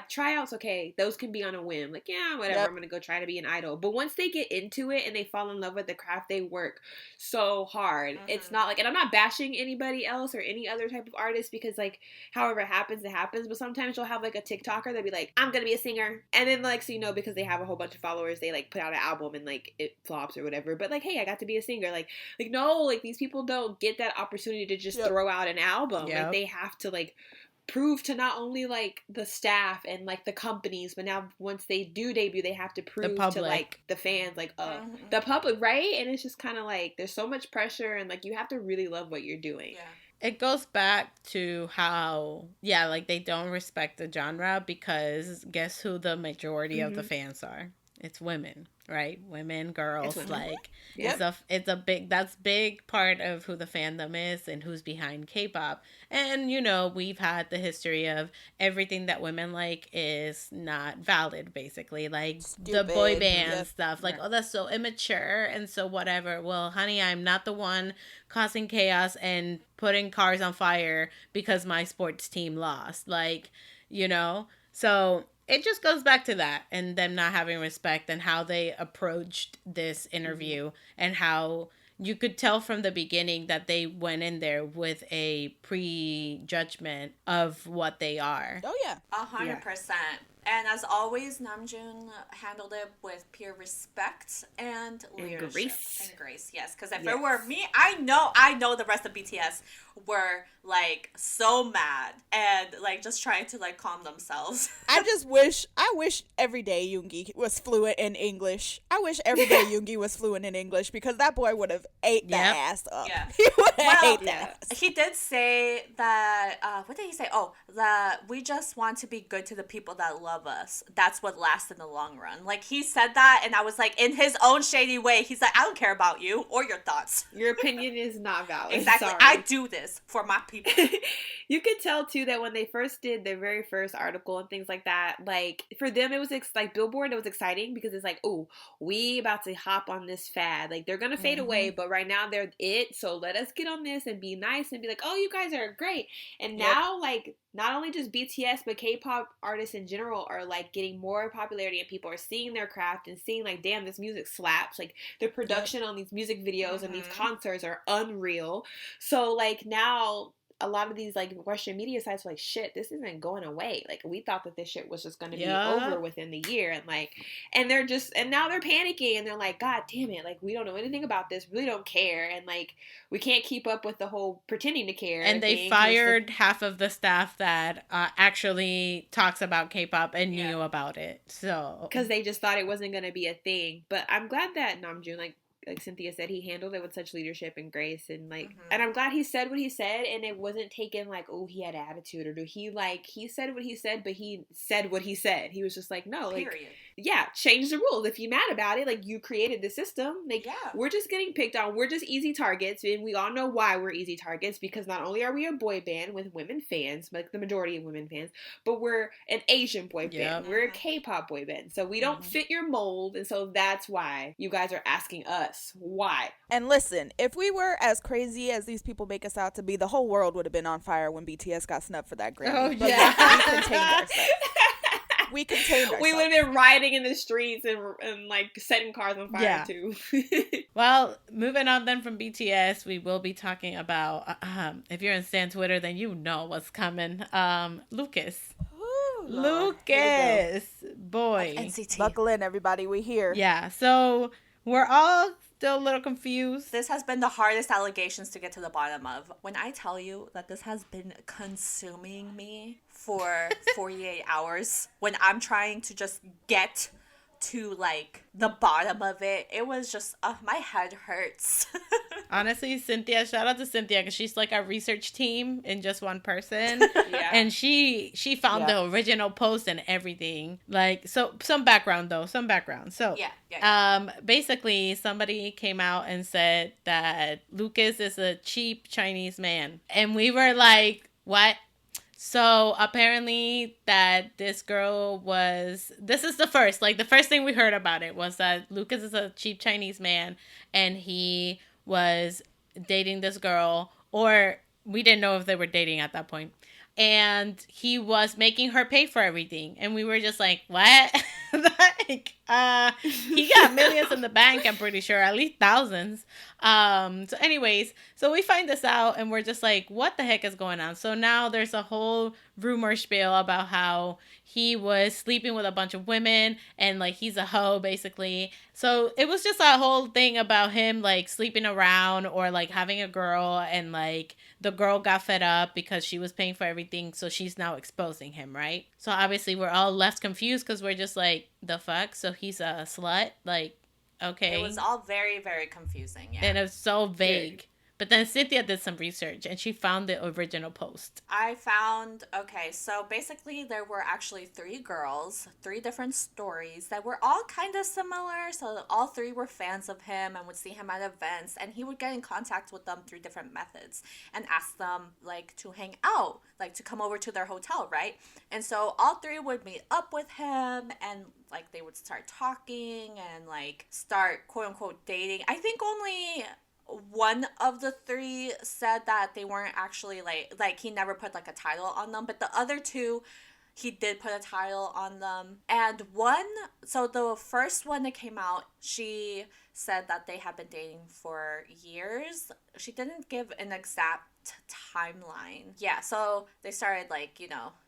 tryouts, okay, those can be on a whim. Like, whatever, I'm going to go try to be an idol. But once they get into it and they fall in love with the craft, they work so hard. It's not like, and I'm not bashing anybody else or any other type of artist because like, however it happens, but sometimes you'll have like a TikToker that'll be like, I'm gonna be a singer, and then like, so because they have a whole bunch of followers, they like put out an album and like it flops or whatever, but like, hey, I got to be a singer. Like no, like these people don't get that opportunity to just throw out an album. Like they have to like prove to not only like the staff and like the companies, but now once they do debut, they have to prove to like the fans, like the public, right? And it's just kind of like there's so much pressure, and like you have to really love what you're doing. It goes back to how, like they don't respect the genre because guess who the majority of the fans are? It's women, right? Women, girls, like it's a big part of who the fandom is and who's behind K-pop. And we've had the history of everything that women like is not valid, basically, like the boy band stuff, like, oh, that's so immature and so whatever. Well, honey, I'm not the one causing chaos and putting cars on fire because my sports team lost, like, so it just goes back to that and them not having respect and how they approached this interview and how you could tell from the beginning that they went in there with a prejudgment of what they are. Oh, yeah. 100%. And as always, Namjoon handled it with pure respect and leadership. And grace, yes. Because if it were me, I know the rest of BTS were, like, so mad and, like, just trying to, like, calm themselves. I wish every day Yoongi was fluent in English. I wish every day Yoongi was fluent in English because that boy would have ate that ass up. Yeah. He would have ate that ass. He did say that, what did he say? Oh, that we just want to be good to the people that love us. That's what lasts in the long run. Like, he said that, and I was like, in his own shady way, he's like, I don't care about you or your thoughts. Your opinion is not valid. Exactly. Sorry. I do this for my people. You could tell, too, that when they first did their very first article and things like that, like, for them, it was, like, Billboard, it was exciting because it's like, oh, we about to hop on this fad. Like, they're going to fade away, but right now they're it, so let us get on this and be nice and be like, oh, you guys are great. And now, like, not only just BTS, but K-pop artists in general are, like, getting more popularity and people are seeing their craft and seeing, like, damn, this music slaps. Like, the production on these music videos and these concerts are unreal. So, like, now a lot of these, like, Western media sites are like, shit, this isn't going away. Like, we thought that this shit was just going to be over within the year. And, like, and now they're panicking and they're like, God damn it. Like, we don't know anything about this. Really don't care. And, like, we can't keep up with the whole pretending to care. And they fired half of the staff that actually talks about K-pop and knew about it. So. Because they just thought it wasn't going to be a thing. But I'm glad that Namjoon, like Cynthia said, he handled it with such leadership and grace, and like, and I'm glad he said what he said, and it wasn't taken like, oh, he had attitude, or he said what he said, but he said what he said. He was just like, no, like, change the rules. If you're mad about it, like, you created the system, like, we're just getting picked on. We're just easy targets, and we all know why we're easy targets, because not only are we a boy band with women fans, like the majority of women fans, but we're an Asian boy band. We're a K-pop boy band, so we don't fit your mold, and so that's why you guys are asking us why. And listen, if we were as crazy as these people make us out to be, the whole world would have been on fire when BTS got snubbed for that Grammy. Oh, but we contained ourselves. We contained ourselves. We would have been rioting in the streets and like setting cars on fire too. Well, moving on then from BTS, we will be talking about, if you're in Stan Twitter, then you know what's coming. Lucas. Ooh, Lucas. Boy. NCT. Buckle in, everybody. We here. Yeah, so we're all still a little confused. This has been the hardest allegations to get to the bottom of. When I tell you that this has been consuming me for 48 hours, when I'm trying to just get to like the bottom of it, it was just my head hurts. Honestly, Cynthia, shout out to Cynthia, because she's like our research team in just one person. Yeah. And she found the original post and everything. Like, so some background. So basically somebody came out and said that Lucas is a cheap Chinese man, and we were like, what? So apparently that this girl this is the first thing we heard about it was that Lucas is a cheap Chinese man, and he was dating this girl, or we didn't know if they were dating at that point. And he was making her pay for everything. And we were just like, what? Like, he got millions in the bank, I'm pretty sure, at least thousands. So anyways, so we find this out and we're just like, what the heck is going on? So now there's a whole rumor spiel about how he was sleeping with a bunch of women and like he's a hoe basically. So it was just a whole thing about him like sleeping around or like having a girl, and like the girl got fed up because she was paying for everything, so she's now exposing him, right? So obviously we're all left confused because we're just like, the fuck? So he's a slut? Like, okay. It was all very, very confusing, yeah. And it was so vague. But then Cynthia did some research and she found the original post. So basically there were actually 3 girls, 3 different stories that were all kind of similar. So all 3 were fans of him and would see him at events, and he would get in contact with them through different methods and ask them like to hang out, like to come over to their hotel, right? And so all 3 would meet up with him, and like they would start talking and like start quote unquote dating. I think only one of the 3 said that they weren't actually like he never put like a title on them, but the other 2 he did put a title on them. And the first one that came out, she said that they had been dating for years. She didn't give an exact timeline. Yeah, so they started like,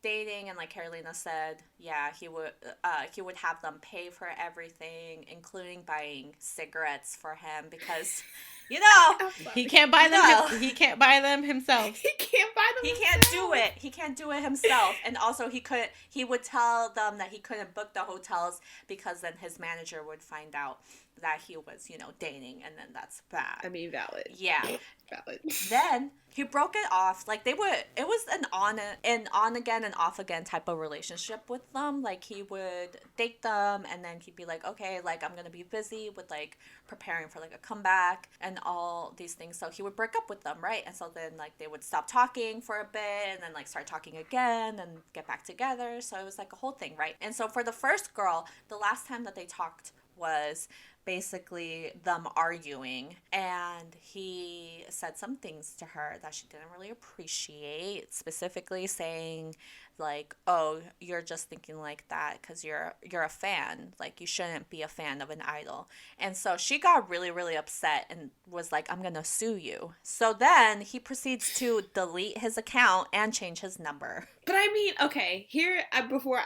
dating, and like Carolina said, yeah, he would have them pay for everything, including buying cigarettes for him because he can't buy them. He can't buy them himself. He can't buy them. He can't do it. He can't do it himself. And also he would tell them that he couldn't book the hotels because then his manager would find out that he was, dating, and then that's bad. I mean, valid. Yeah. Valid. Then he broke it off. Like it was an on again and off again type of relationship with them. Like he would date them and then he'd be like, okay, like I'm going to be busy with like preparing for like a comeback and all these things. So he would break up with them, right? And so then like they would stop talking for a bit and then like start talking again and get back together. So it was like a whole thing, right? And so for the first girl, the last time that they talked was basically them arguing, and he said some things to her that she didn't really appreciate, specifically saying like, oh, you're just thinking like that because you're a fan, like you shouldn't be a fan of an idol. And so she got really, really upset and was like, I'm gonna sue you. So then he proceeds to delete his account and change his number. But I mean, okay, here before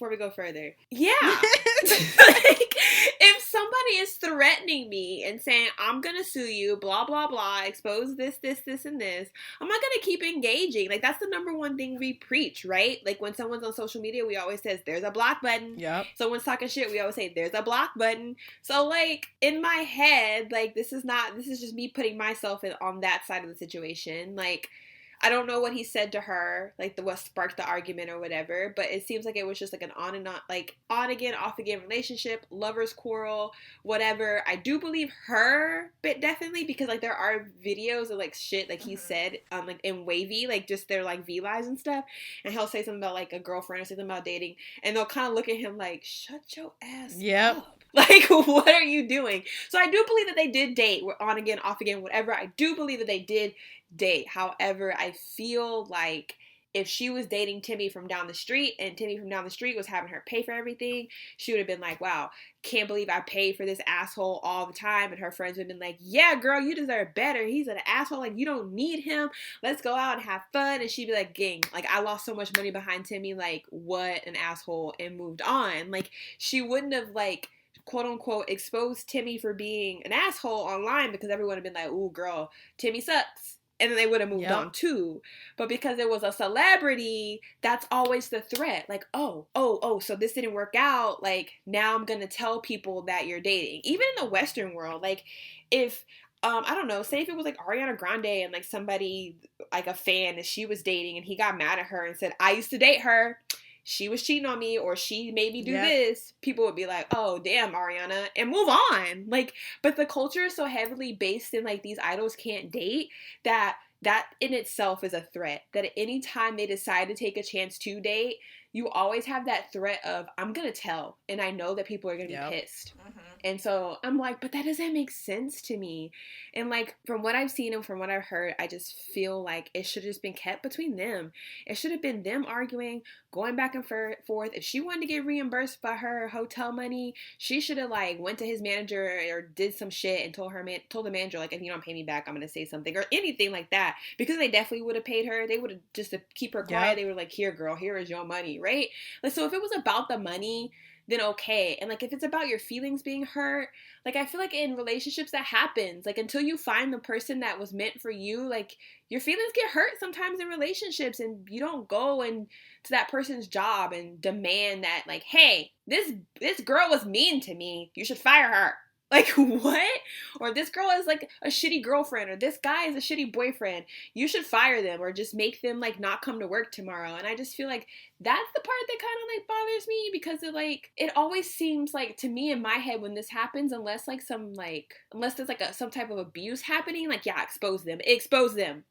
we go further, yeah, like if somebody is threatening me and saying I'm gonna sue you, blah blah blah, expose this, and this, I'm not gonna keep engaging. Like that's the number one thing we preach, right? Like when someone's on social media, we always says there's a block button. Yep. Someone's talking shit, we always say there's a block button. So like in my head, like this is just me putting myself on that side of the situation, like. I don't know what he said to her, like what sparked the argument or whatever, but it seems like it was just like an on again, off again relationship, lovers quarrel, whatever. I do believe her, but definitely because like there are videos of like shit like he said like in WayV, like just their like V lives and stuff, and he'll say something about like a girlfriend or something about dating, and they'll kind of look at him like, shut your ass up. Like, what are you doing? So I do believe that they did date, on again, off again, whatever. I do believe that they did date. However, I feel like if she was dating Timmy from down the street and Timmy from down the street was having her pay for everything, she would have been like, wow, can't believe I paid for this asshole all the time. And her friends would have been like, yeah, girl, you deserve better. He's an asshole. Like, you don't need him. Let's go out and have fun. And she'd be like, gang, like, I lost so much money behind Timmy. Like, what an asshole, and moved on. Like, she wouldn't have, like, quote unquote exposed Timmy for being an asshole online because everyone would have been like, ooh, girl, Timmy sucks. And then they would have moved on too. But because it was a celebrity, that's always the threat. Like, oh, so this didn't work out. Like, now I'm going to tell people that you're dating. Even in the Western world, like, if, I don't know, say if it was like Ariana Grande and like somebody, like a fan that she was dating and he got mad at her and said, I used to date her, she was cheating on me, or she made me do this, people would be like, oh, damn, Ariana, and move on. Like, but the culture is so heavily based in, like, these idols can't date, that in itself is a threat. That at any time they decide to take a chance to date, you always have that threat of, I'm gonna tell, and I know that people are gonna be pissed. And so I'm like, but that doesn't make sense to me. And like, from what I've seen and from what I've heard, I just feel like it should have just been kept between them. It should have been them arguing, going back and forth. If she wanted to get reimbursed by her hotel money, she should have like went to his manager or did some shit and told the manager, like, if you don't pay me back, I'm gonna say something, or anything like that. Because they definitely would have paid her. They would have, just to keep her quiet, they were like, here, girl, here is your money, right? Like, so if it was about the money, then okay. And like, if it's about your feelings being hurt, like, I feel like in relationships that happens, like, until you find the person that was meant for you, like, your feelings get hurt sometimes in relationships, and you don't go and to that person's job and demand that, like, hey, this girl was mean to me, you should fire her. Like, what? Or this girl is, like, a shitty girlfriend, or this guy is a shitty boyfriend, you should fire them, or just make them, like, not come to work tomorrow. And I just feel like that's the part that kind of, like, bothers me, because it, like, it always seems like, to me in my head, when this happens, unless there's, like, some type of abuse happening, like, yeah, expose them.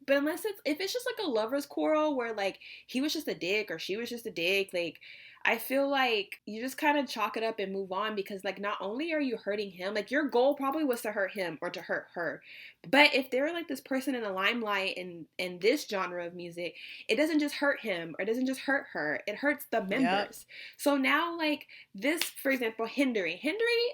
But if it's just, like, a lover's quarrel where, like, he was just a dick, or she was just a dick, like, I feel like you just kind of chalk it up and move on, because, like, not only are you hurting him, like, your goal probably was to hurt him or to hurt her. But if they're, like, this person in the limelight in this genre of music, it doesn't just hurt him or it doesn't just hurt her. It hurts the members. So now, like, this, for example, Henry,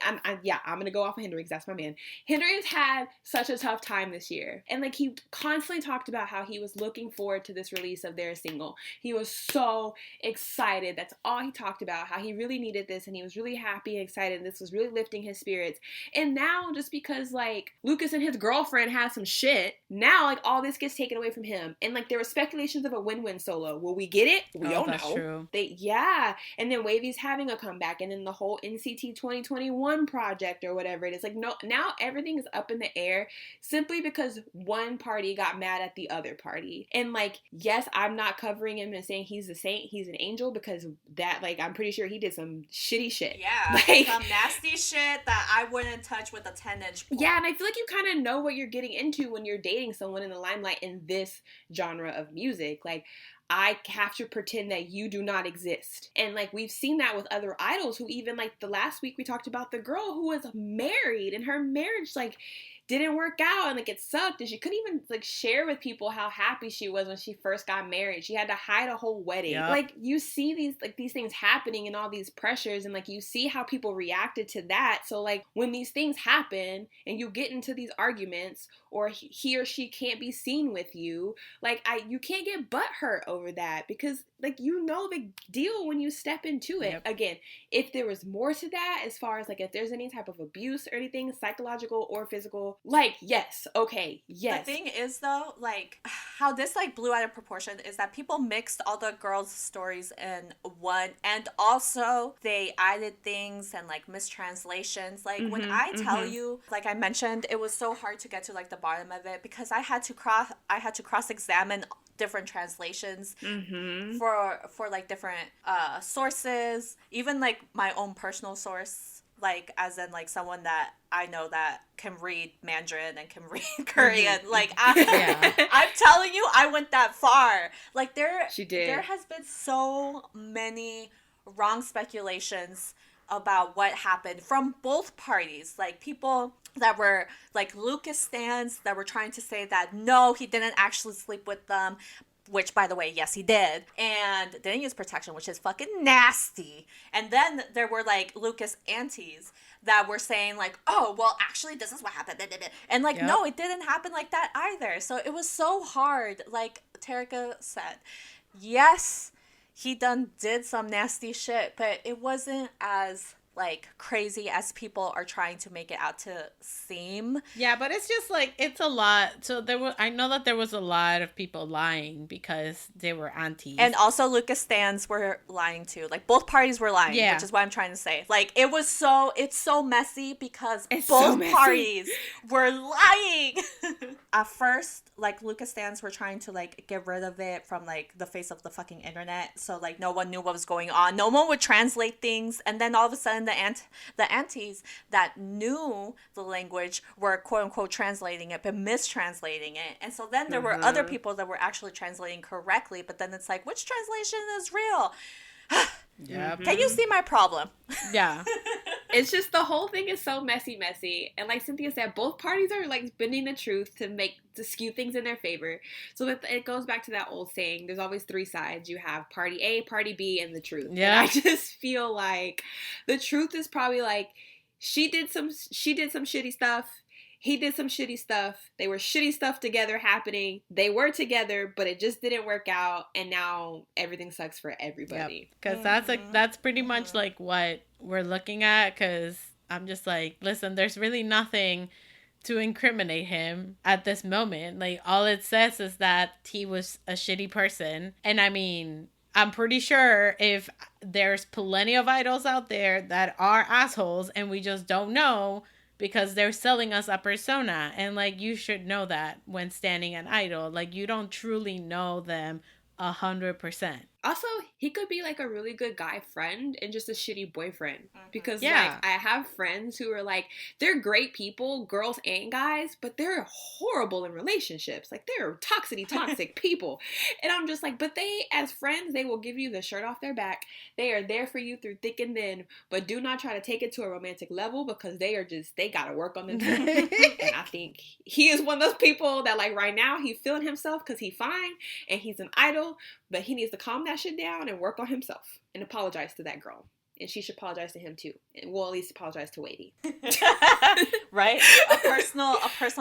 I'm going to go off of Henry because that's my man. Henry has had such a tough time this year. And, like, he constantly talked about how he was looking forward to this release of their single. He was so excited. That's all he talked about, how he really needed this and he was really happy and excited and this was really lifting his spirits. And now, just because, like, Lucas and his girlfriend has some shit, now, like, all this gets taken away from him. And, like, there were speculations of a win-win solo. Will we get it? We don't know. True. And then WayV's having a comeback, and then the whole NCT 2021 project or whatever it is. Like, no, now everything is up in the air simply because one party got mad at the other party. And, like, yes, I'm not covering him and saying he's a saint, he's an angel, because that, like, I'm pretty sure he did some shitty shit. Yeah, like, some nasty shit that I wouldn't touch with a 10-inch pole. Yeah, and I feel like you kind of know what you're getting into when you're dating someone in the limelight in this genre of music. Like, I have to pretend that you do not exist. And, like, we've seen that with other idols who even, like, the last week we talked about the girl who was married and her marriage, like, didn't work out and, like, it sucked, and she couldn't even, like, share with people how happy she was when she first got married. She had to hide a whole wedding. Yep. Like, you see these things happening and all these pressures, and, like, you see how people reacted to that. So, like, when these things happen and you get into these arguments, or he or she can't be seen with you, like, you can't get butthurt over that, because, like, you know the deal when you step into it. Yep. Again, if there was more to that, as far as, like, if there's any type of abuse or anything, psychological or physical, like, yes, okay, yes. The thing is, though, like, how this, like, blew out of proportion is that people mixed all the girls' stories in one, and also they added things and, like, mistranslations. Like, when I tell you, like I mentioned, it was so hard to get to, like, the bottom of it, because I had to cross-examine different translations for like different sources, even, like, my own personal source, like, as in, like, someone that I know that can read Mandarin and can read Korean. Like, I'm telling you, I went that far. Like, there has been so many wrong speculations about what happened from both parties. Like, people that were, like, Lucas stans that were trying to say that, no, he didn't actually sleep with them. which, by the way, yes, he did, and didn't use protection, which is fucking nasty. And then there were, like, Lucas aunties that were saying, like, oh, well, actually, this is what happened. And, like, no, it didn't happen like that either. So it was so hard. Like Terika said, yes, he did some nasty shit, but it wasn't as, like, crazy as people are trying to make it out to seem. Yeah, but it's just like, it's a lot. So I know that there was a lot of people lying because they were aunties. And also Lucas stans were lying too. Like, both parties were lying, which is what I'm trying to say. Like, it's so messy because both parties were lying. At first, like, Lucas stans were trying to, like, get rid of it from, like, the face of the fucking internet. So, like, no one knew what was going on. No one would translate things. And then all of a sudden, the aunties that knew the language were quote unquote translating it but mistranslating it, and so then there were other people that were actually translating correctly, but then it's like, which translation is real? Yeah. Can you see my problem? Yeah. It's just, the whole thing is so messy. And like Cynthia said, both parties are like bending the truth to skew things in their favor. So that it goes back to that old saying, there's always three sides. You have party A, party B, and the truth. Yeah. And I just feel like the truth is probably like, she did some shitty stuff. He did some shitty stuff. They were shitty stuff together happening. They were together, but it just didn't work out. And now everything sucks for everybody. Because that's pretty much like what we're looking at. Because I'm just like, listen, there's really nothing to incriminate him at this moment. Like, all it says is that he was a shitty person. And I mean, I'm pretty sure if there's plenty of idols out there that are assholes and we just don't know, because they're selling us a persona. And, like, you should know that when standing an idol. Like, you don't truly know them 100%. Also, he could be like a really good guy friend and just a shitty boyfriend. Because like, I have friends who are like, they're great people, girls and guys, but they're horrible in relationships. Like, they're toxic people. And I'm just like, but they, as friends, they will give you the shirt off their back. They are there for you through thick and thin, but do not try to take it to a romantic level, because they gotta work on themselves. And I think he is one of those people that, like, right now he's feeling himself because he's fine and he's an idol, but he needs to calm that shit down and work on himself and apologize to that girl. And she should apologize to him too. And we'll at least apologize to WayV. Right? A personal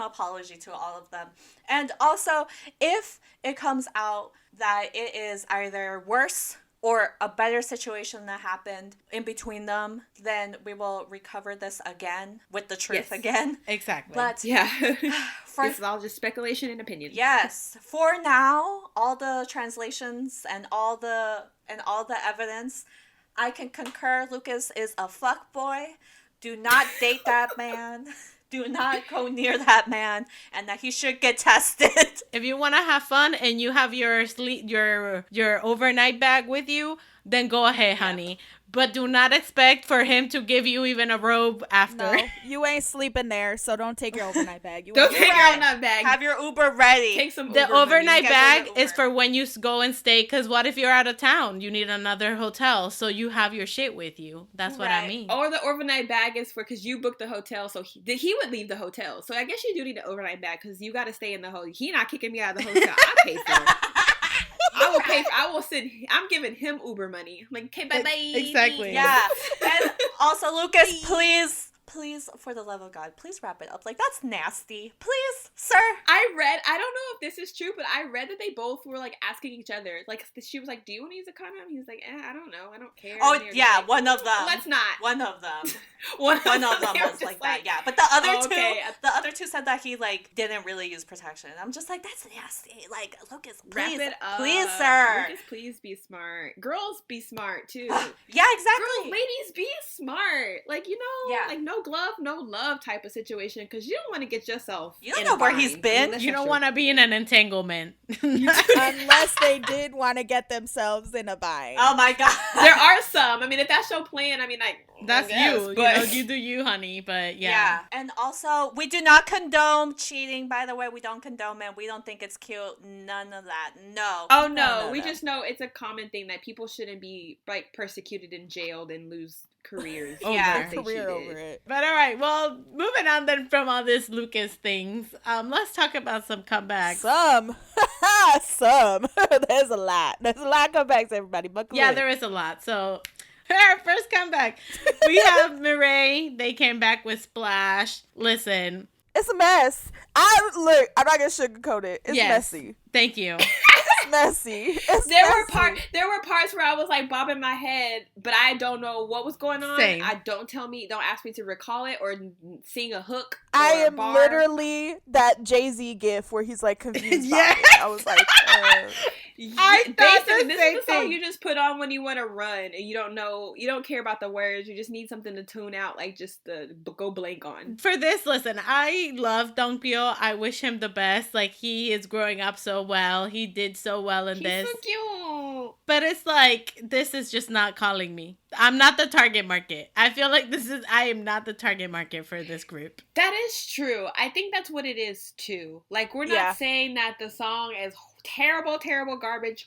apology to all of them. And also, if it comes out that it is either worse or a better situation that happened in between them, then we will recover this again with the truth again. Exactly. But yeah. This is all just speculation and opinion. Yes. For now, all the translations and all the evidence, I can concur Lucas is a fuckboy. Do not date that man. Do not go near that man, and that he should get tested. If you want to have fun and you have your overnight bag with you, then go ahead, honey. But do not expect for him to give you even a robe after. No, you ain't sleeping there, so don't take your overnight bag. Don't take your overnight bag. Have your Uber ready. Take some The overnight bag is for when you go and stay, because what if you're out of town? You need another hotel, so you have your shit with you. That's what I mean. Or the overnight bag is for, because you booked the hotel, so he would leave the hotel. So I guess you do need an overnight bag, because you got to stay in the hotel. He not kicking me out of the hotel. I pay for it. I'm giving him Uber money. I'm like, okay, bye-bye. Exactly. Yeah. And also, Lucas, please, for the love of God, please wrap it up. Like, that's nasty. Please, sir. I don't know if this is true, but I read that they both were, like, asking each other. Like, she was like, do you want to use a condom? He was like, I don't know. I don't care. Oh, yeah, like, one of them. Let's not. One of them. One of them was like that, yeah. But the other two said that he, like, didn't really use protection. I'm just like, that's nasty. Like, Lucas, please. Wrap it up. Please, sir. Lucas, please be smart. Girls, be smart, too. Yeah, exactly. Girls, ladies, be smart. Like, you know, like, no glove, no love type of situation, because you don't want to get yourself You don't know where he's been. You don't want to be in an entanglement. Unless they did want to get themselves in a bind. Oh my God. There are some. I mean, if that's your plan, I mean, like, that's guess, you. But... You know, you do you, honey. But yeah. And also, we do not condone cheating. By the way, we don't condone it. We don't think it's cute. None of that. No. Oh no. We just know it's a common thing that people shouldn't be, like, persecuted and jailed and lose careers. Yeah, They career cheated. over it. But all right, well, moving on then from all this Lucas things, let's talk about some comebacks. Some. There's a lot. There's a lot of comebacks, everybody. Buckle Yeah, in. there is a lot. So, our first comeback, we have MIRAE. They came back with Splash. Listen. It's a mess. I'm not gonna sugarcoat it. It's messy. Thank you. It's messy. There were parts where I was like bobbing my head, but I don't know what was going on. Same. Don't ask me to recall it or sing a hook. I am literally that Jay-Z gif where he's like confused. Yes. By it. I was like, I thought the this same is the song thing. you just put on when you want to run and you don't care about the words. You just need something to tune out, like just to go blank on. For this, listen, I love Dongpyo. I wish him the best. Like, he is growing up so well. He did so well in this. He's so cute. But it's like, this is just not calling me. I'm not the target market. I feel like I am not the target market for this group. That is true. I think that's what it is too. Like, we're not saying that the song is terrible, garbage.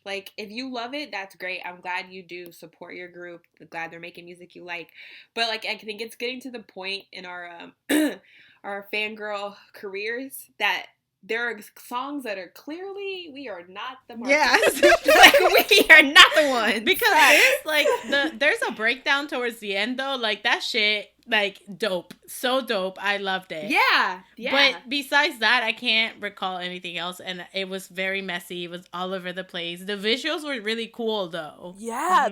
Like, if you love it, that's great. I'm glad you do support your group. I'm glad they're making music you like. But like, I think it's getting to the point in our our fangirl careers that there are songs that are clearly, we are not the market. Yes. Like, we are not the ones. Because there's a breakdown towards the end though. Like, that shit, like, dope. So dope. I loved it. Yeah. But besides that, I can't recall anything else. And it was very messy. It was all over the place. The visuals were really cool though. yeah,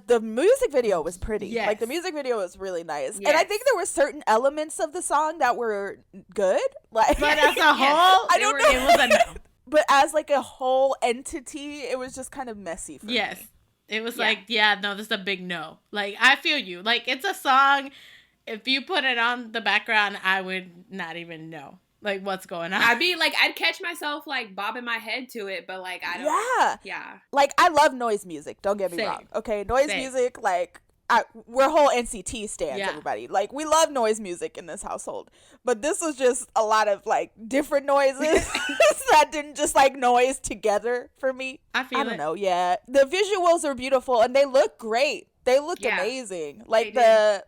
the music video was pretty. Yes. Like, the music video was really nice. Yes. And I think there were certain elements of the song that were good. Like, But as a whole, I don't know. it was a no. But as like a whole entity, it was just kind of messy for Yes. me. It was like, no, this is a big no. Like, I feel you. Like, it's a song. If you put it on the background, I would not even know, like, what's going on. I'd catch myself, like, bobbing my head to it, but, like, I don't. Yeah. Like, I love noise music. Don't get me Same. wrong. Okay, noise Same. music, like, we're whole NCT stands, Yeah. everybody. Like, we love noise music in this household. But this was just a lot of, like, different noises that didn't just, like, noise together for me. I feel I don't know, yeah. The visuals are beautiful, and they look great. They looked amazing. Like, the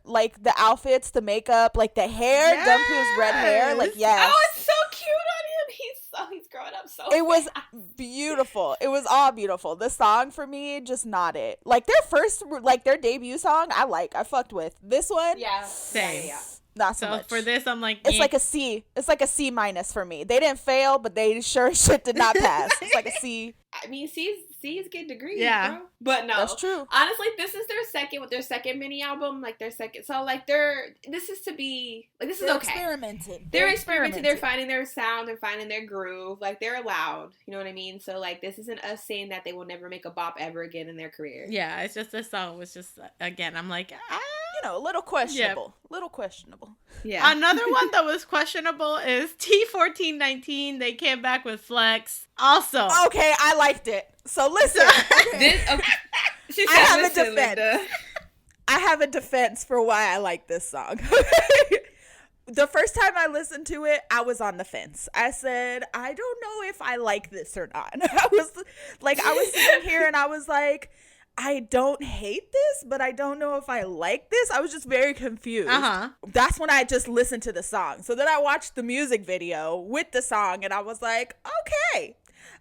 outfits, the makeup, like, the hair, Yes. Dumpio's red hair. Like, yes. Oh, it's so cute on him. He's growing up so It was fast. beautiful. It was all beautiful. The song for me, just not it. Like, their debut song, I fucked with. This one, Same. Yeah. not so So much. for this, I'm like, It's like a C. It's like a C minus for me. They didn't fail, but they sure shit did not pass. It's like a C. I mean, C's get degrees, Yeah. bro. But no, That's true. Honestly, this is their second mini album, like their second. So like this is okay. Experimenting. They're experimenting. They're finding their sound. They're finding their groove. Like, they're allowed. You know what I mean? So like, this isn't us saying that they will never make a bop ever again in their career. yeah, it's just this song was just, again, I'm like, You know, a little questionable. Little questionable. Yeah. Another one that was questionable is T1419. They came back with Flex. Also. Okay, I liked it. So listen. Okay. She I said, have a "Listen, defense. Linda." I have a defense for why I like this song. The first time I listened to it, I was on the fence. I said, I don't know if I like this or not. I was sitting here and I was like, I don't hate this, but I don't know if I like this. I was just very confused. That's when I just listened to the song. So then I watched the music video with the song and I was like, okay.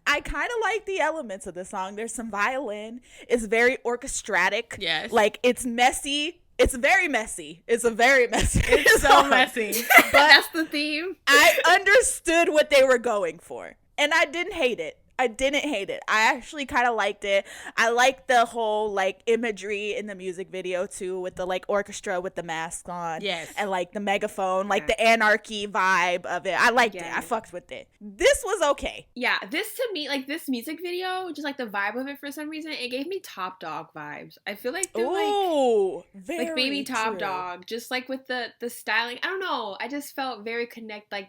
I kind of like the elements of the song. There's some violin. It's very orchestratic. Yes. Like, it's messy. It's very messy. It's a very messy. It's so messy. But that's the theme. I understood what they were going for. And I didn't hate it. I didn't hate it. I actually kind of liked it. I liked the whole, like, imagery in the music video, too, with the, like, orchestra with the mask on. Yes. And, like, the megaphone, like, the anarchy vibe of it. I liked it. I fucked with it. This was okay. Yeah, this to me, like, this music video, just like the vibe of it for some reason, it gave me Top Dog vibes. I feel like they're like Baby Top Dog, just like with the styling. I don't know. I just felt very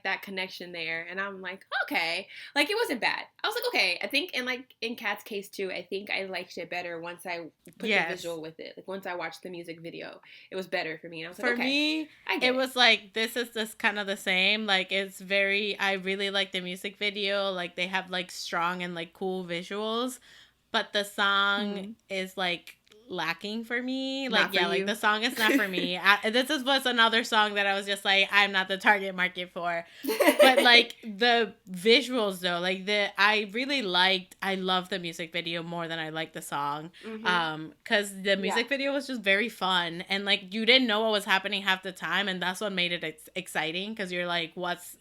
that connection there, and I'm like, okay, like, it wasn't bad. I was like, okay. I think in Kat's case too, I think I liked it better once I put the visual with it. Like, once I watched the music video, it was better for me. And I was like, for me, it was like, this is just kind of the same. Like, it's very, I really like the music video. Like, they have like strong and like cool visuals, but the song is like lacking for me. Not Like, for yeah, like you. the song is not for me. This was another song that I was just like, I'm not the target market for. But like the visuals though, like I really liked, I love the music video more than I liked the song. Because the music video was just very fun, and like you didn't know what was happening half the time, and that's what made it exciting, because you're like, what's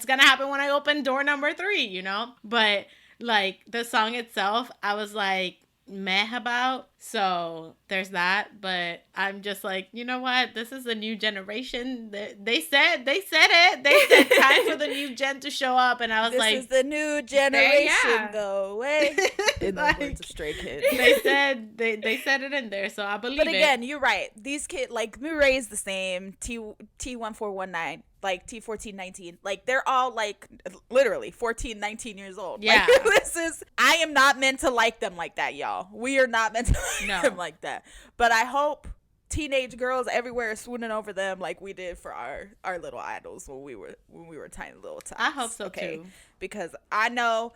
gonna happen when I open door number 3, you know? But like the song itself, I was like meh about. So there's that. But I'm just like, you know what? This is a new generation. They said it. They said time for the new gen to show up, and I was like, this is the new generation. Yeah. Go away. In the Like, words of Stray Kids. they said it in there, so I believe it. But again, you're right. These kids, like MIRAE is the same. T1419, like T1419, like they're all like literally 14, 19 years old. Yeah. Like, I am not meant to like them like that, y'all. We are not meant to like them like that. But I hope teenage girls everywhere are swooning over them like we did for our little idols when we were tiny little tots. I hope so too. Because I know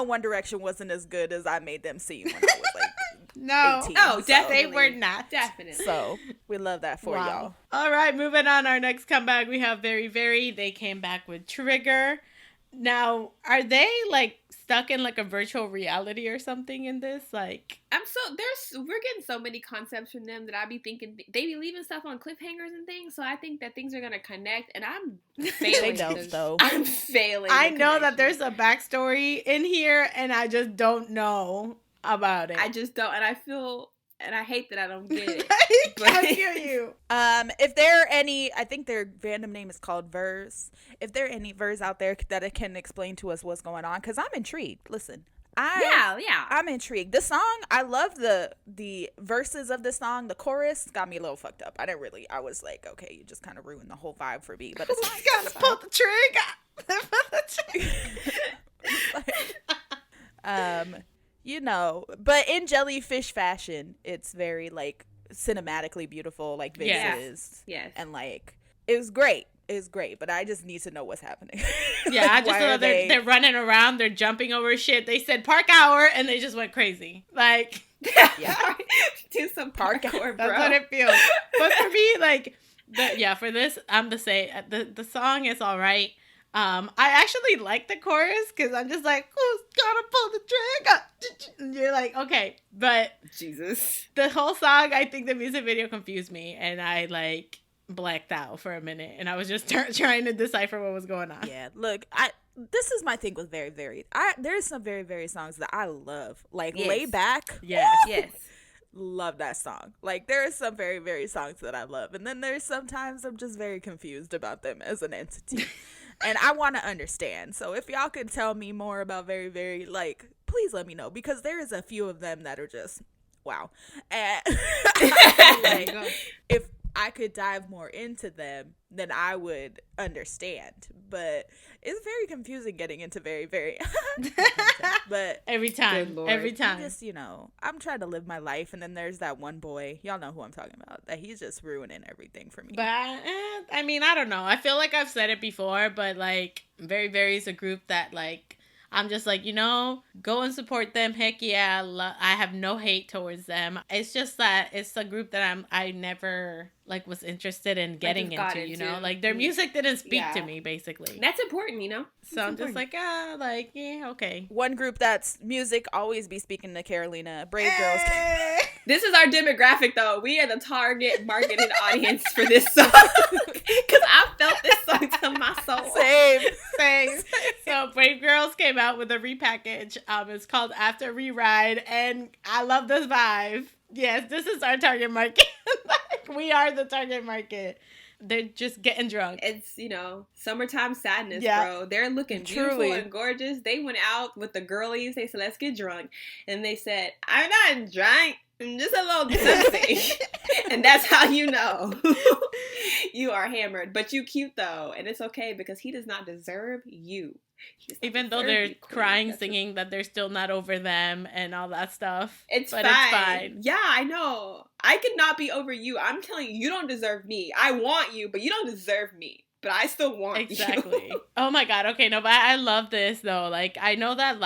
One Direction wasn't as good as I made them seem when I was like No. 18. Oh, So- definitely. They were not. Definitely. So we love that for y'all. All right, moving on. Our next comeback, we have Very Very. They came back with Trigger. Now, are they like stuck in like a virtual reality or something in this? Like, We're getting so many concepts from them that I be thinking they be leaving stuff on cliffhangers and things. So I think that things are gonna connect, and I'm failing. They don't though. I'm failing. I the know that connection. there's a backstory in here, and I just don't know about it. I just don't, and I feel, and I hate that I don't get it. I feel you. If there are any, I think their random name is called Vers. If there are any Vers out there that it can explain to us what's going on, because I'm intrigued. Listen, Yeah. I'm intrigued. This song, I love the verses of the song. The chorus got me a little fucked up. I was like, okay, you just kind of ruined the whole vibe for me. But it's fine. Gotta pull the trigger. Pull the trigger. You know, but in jellyfish fashion, it's very like cinematically beautiful, like Vince Yes. is. Yes. And like it was great. It's great, but I just need to know what's happening. Yeah, I just why know are they're running around, they're jumping over shit. They said park hour, and they just went crazy. Like, Yeah. Do some Park- parkour, that's bro. what it feels. But for me, like, for this, I'm the same. The song is all right. I actually like the chorus because I'm just like, who's gonna pull the trigger? And you're like, okay. But Jesus. the whole song, I think the music video confused me, and I like blacked out for a minute, and I was just trying to decipher what was going on. Yeah, look, this is my thing with Very Very. There's some Very Very songs that I love, like Yes. Lay Back. Yes. Yes. Love that song. Like there are some Very Very songs that I love, and then there's sometimes I'm just very confused about them as an entity. And I want to understand. So if y'all could tell me more about Very Very, like, please let me know. Because there is a few of them that are just, wow. And like, if I could dive more into them, then I would understand. But it's very confusing getting into Very Very. But Every Good time. Lord. Every I'm time. just, I'm trying to live my life. And then there's that one boy, y'all know who I'm talking about, that he's just ruining everything for me. But I mean, I don't know. I feel like I've said it before, but like Very Very is a group that like I'm just like, go and support them. Heck yeah, I have no hate towards them. It's just that it's a group that I never like was interested in getting got into, into. like their music didn't speak Yeah. to me basically. That's important, So I'm just like, yeah, okay. One group that's music always be speaking to Carolina. Brave Girls. This is our demographic, though. We are the target marketed audience for this song. Because I felt this song to my soul. Same. So Brave Girls came out with a repackage. It's called After Reride, and I love this vibe. Yes, this is our target market. Like, we are the target market. They're just getting drunk. It's, summertime sadness, Yeah. bro. They're looking beautiful Truly. and gorgeous. They went out with the girlies. They said, let's get drunk. And they said, I'm not drunk. I'm just a little tipsy. And that's how you know you are hammered. But you cute, though. And it's okay because he does not deserve you. He does not Even though deserve they're you, queen. crying, That's singing that they're still not over them and all that stuff. It's But fine. it's fine. Yeah, I know. I could not be over you. I'm telling you, you don't deserve me. I want you, but you don't deserve me. but I still want exactly. you. Oh my god. Okay, no, but I love this though. Like, I know that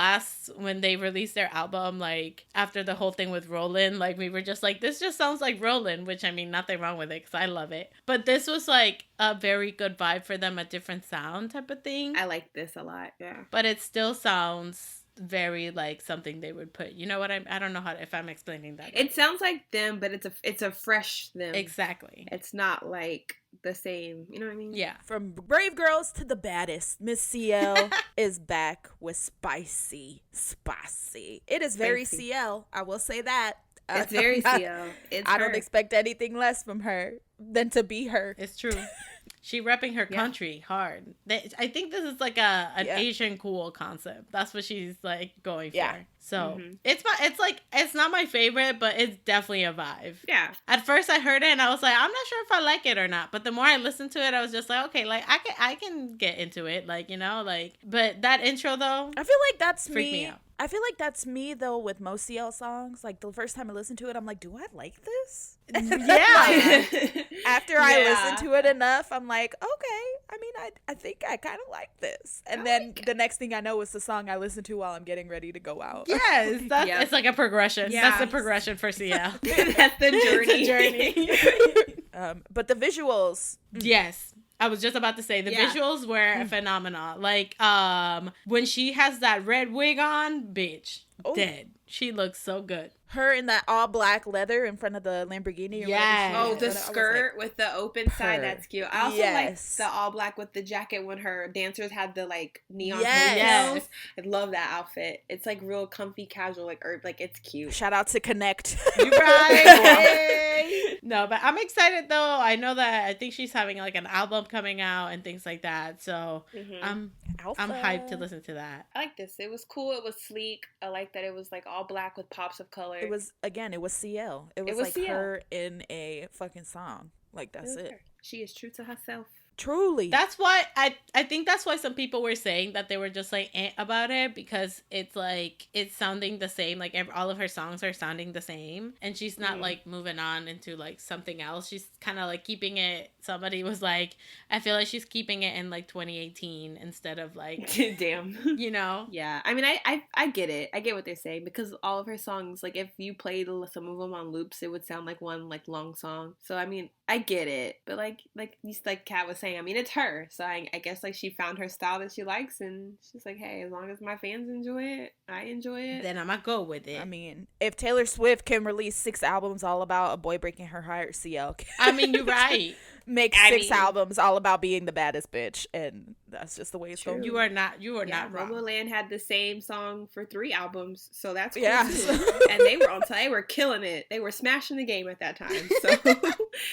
when they released their album, like after the whole thing with Rollin', like we were just like, this just sounds like Rollin', which I mean, nothing wrong with it because I love it. But this was like a very good vibe for them, a different sound type of thing. I like this a lot. Yeah, but it still sounds very like something they would put. You know what I don't know if I'm explaining that. It sounds like them, but it's a fresh them. Exactly. It's not like the same. You know what I mean? Yeah. From Brave Girls to the baddest, Miss CL is back with Spicy. It is very Spicy. CL. I will say that. It's very CL. I don't expect anything less from her than to be her. It's true. She repping her country hard. I think this is like an Asian cool concept. That's what she's like going for. Yeah. So it's not my favorite, but it's definitely a vibe. Yeah. At first I heard it and I was like, I'm not sure if I like it or not. But the more I listened to it, I was just like, okay, like I can get into it. Like, you know, like, but that intro though, I feel like that's freaked me out. I feel like that's me though with most CL songs. Like the first time I listened to it, I'm like, do I like this? Yeah. After I listened to it enough, I'm like, okay. I mean, I think I kind of like this. And then the next thing I know is the song I listen to while I'm getting ready to go out. Yes, it's like a progression. Yeah. That's the progression for CL. That's the journey. But the visuals. Yes. I was just about to say the visuals were phenomenal. Like, when she has that red wig on, bitch, dead. She looks so good. Her in that all black leather in front of the Lamborghini. Oh, the skirt with the open side. That's cute. I also like the all black with the jacket when her dancers had the like neon ponytails. I love that outfit. It's like real comfy, casual, like it's cute. Shout out to Connect. You right. No, but I'm excited though. I know that I think she's having like an album coming out and things like that. So I'm hyped to listen to that. I like this. It was cool. It was sleek. I like that it was like all black with pops of color. It was CL. It was like CL. Her in a fucking song. Like that's it. She is true to herself. Truly. That's why I think that's why some people were saying that they were just like about it, because it's like it's sounding the same. Like all of her songs are sounding the same, and she's not like moving on into like something else. She's kind of like keeping it. Somebody was like, I feel like she's keeping it in like 2018 instead of like damn, you know. Yeah, I mean, I get it. I get what they're saying, because all of her songs, like if you played some of them on loops, it would sound like one like long song. So I mean, I get it, but like Kat was saying, I mean, it's her, so I guess like she found her style that she likes, and she's like, hey, as long as my fans enjoy it, I enjoy it, then I'ma go with it. I mean, if Taylor Swift can release 6 albums all about a boy breaking her heart, CL I mean, you're right. Make 6 albums all about being the baddest bitch, and that's just the way it's going. You are not wrong. Momoland had the same song for 3 albums, so that's cool too. And they were killing it. They were smashing the game at that time. So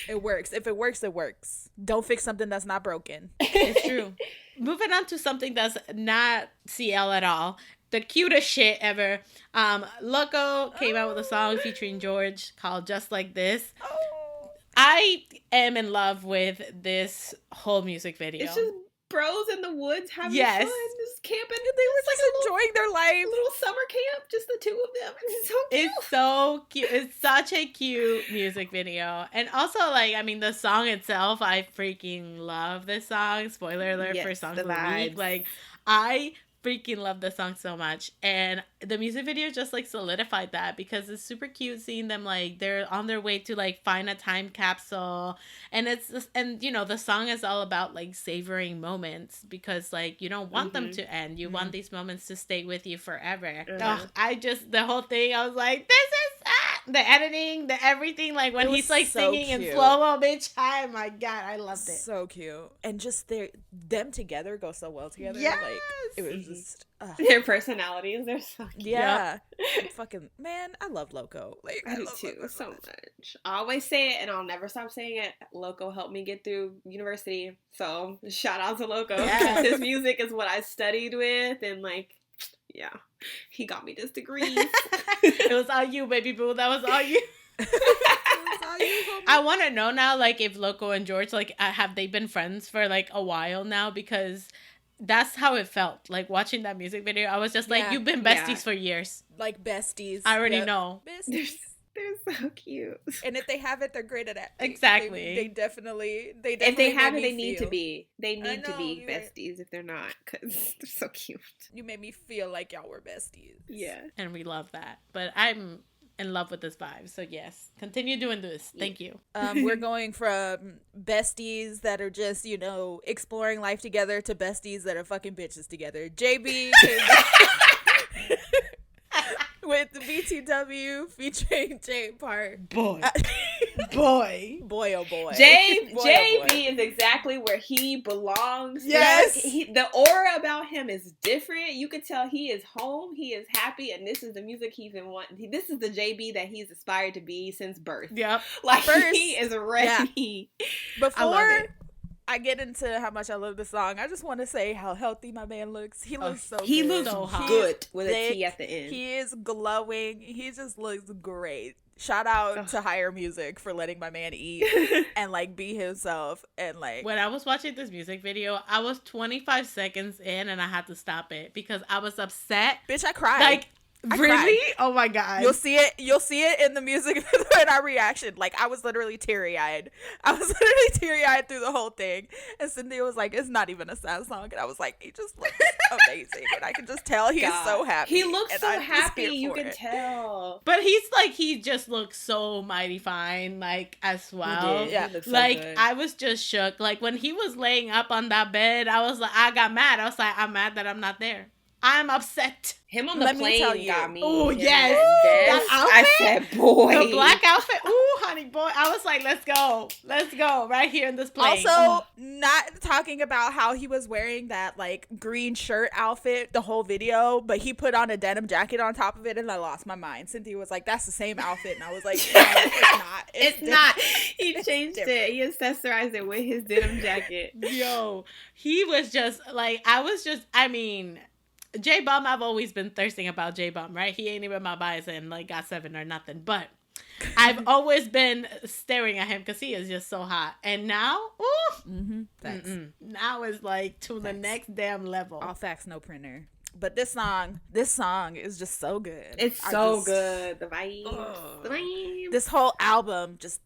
it works. If it works, it works. Don't fix something that's not broken. It's true. Moving on to something that's not CL at all. The cutest shit ever. Loco came out with a song featuring George called Just Like This. I am in love with this whole music video. It's just bros in the woods having fun, just camping. They were just enjoying their life. Little summer camp, just the 2 of them. It's so cute. It's so cute. It's such a cute music video. And also, like, I mean, the song itself, I freaking love this song. Spoiler alert for Songs of the Week. Like, I freaking love this song so much, and the music video just like solidified that, because it's super cute seeing them like they're on their way to like find a time capsule, and it's just, and you know, the song is all about like savoring moments, because like you don't want them to end, you want these moments to stay with you forever. I just, the whole thing, I was like, this is the editing, the everything, like when he's like so singing in slow-mo, bitch, oh my god, I loved it. So cute. And just them together go so well together. Yes. Like it was just their personalities, they're so cute. Yeah. Fucking man, I love Loco. Like I do too, so much. I always say it and I'll never stop saying it. Loco helped me get through university, so shout out to Loco. Yes. His music is what I studied with, and like, yeah, he got me this degree. It was all you, baby boo. That was all you. I want to know now, like, if Loco and George, like, have they been friends for like a while now? Because that's how it felt. Like watching that music video, I was just like, you've been besties for years. Like besties. I already know. Besties. They're so cute. And if they have it, they're great at acting. Exactly. They definitely. If they have it, made they me need feel- to be. They need to be you're besties if they're not, because they're so cute. You made me feel like y'all were besties. Yeah. And we love that. But I'm in love with this vibe. So yes, continue doing this. Thank you. We're going from besties that are just, you know, exploring life together to besties that are fucking bitches together. JayB with the B.T.W featuring Jay Park. Boy. Boy. Boy, oh boy. JayB is exactly where he belongs. Yes. The aura about him is different. You could tell he is home. He is happy, and this is the music he's been wanting. This is the JayB that he's aspired to be since birth. Yep. Like, First, he is ready. Before I get into how much I love the song, I just want to say how healthy my man looks. He looks so He good. looks So hot. good with thick. a T at the end. He is glowing. He just looks great. Shout out to Higher Music for letting my man eat and like be himself and like. When I was watching this music video, I was 25 seconds in and I had to stop it because I was upset. Bitch, I cried. Like, I really? cried. Oh my god. You'll see it in the music in our reaction. Like, I was literally teary-eyed. Through the whole thing. And Cynthia was like, it's not even a sad song. And I was like, he just looks amazing. And I can just tell he's so happy. He looks and so I'm just happy. here You for can it. tell. But he's like, he just looks so mighty fine, like, as well. He did. Yeah. He looked so Like, good. I was just shook. Like, when he was laying up on that bed, I was like, I got mad. I was like, I'm mad that I'm not there. I'm upset. Him on the Let me tell plane you. got me. Oh, Him yes. in that That vest. I outfit? said, boy. The black outfit. Ooh, honey boy. I was like, let's go. Let's go. Right here in this plane. Also, not talking about how he was wearing that like green shirt outfit the whole video, but he put on a denim jacket on top of it, and I lost my mind. Cynthia was like, "That's the same outfit," and I was like, "No, it's not. It's not. He changed it. He accessorized it with his denim jacket. Yo, he was just like, I mean, J-Bum, I've always been thirsting about J-Bum, right? He ain't even my bias and like got 7 or nothing, but I've always been staring at him because he is just so hot. And now, ooh, now it's like to the next damn level. All facts, no printer. But this song is just so good. It's so good. The vibes. The vibes. This whole album just.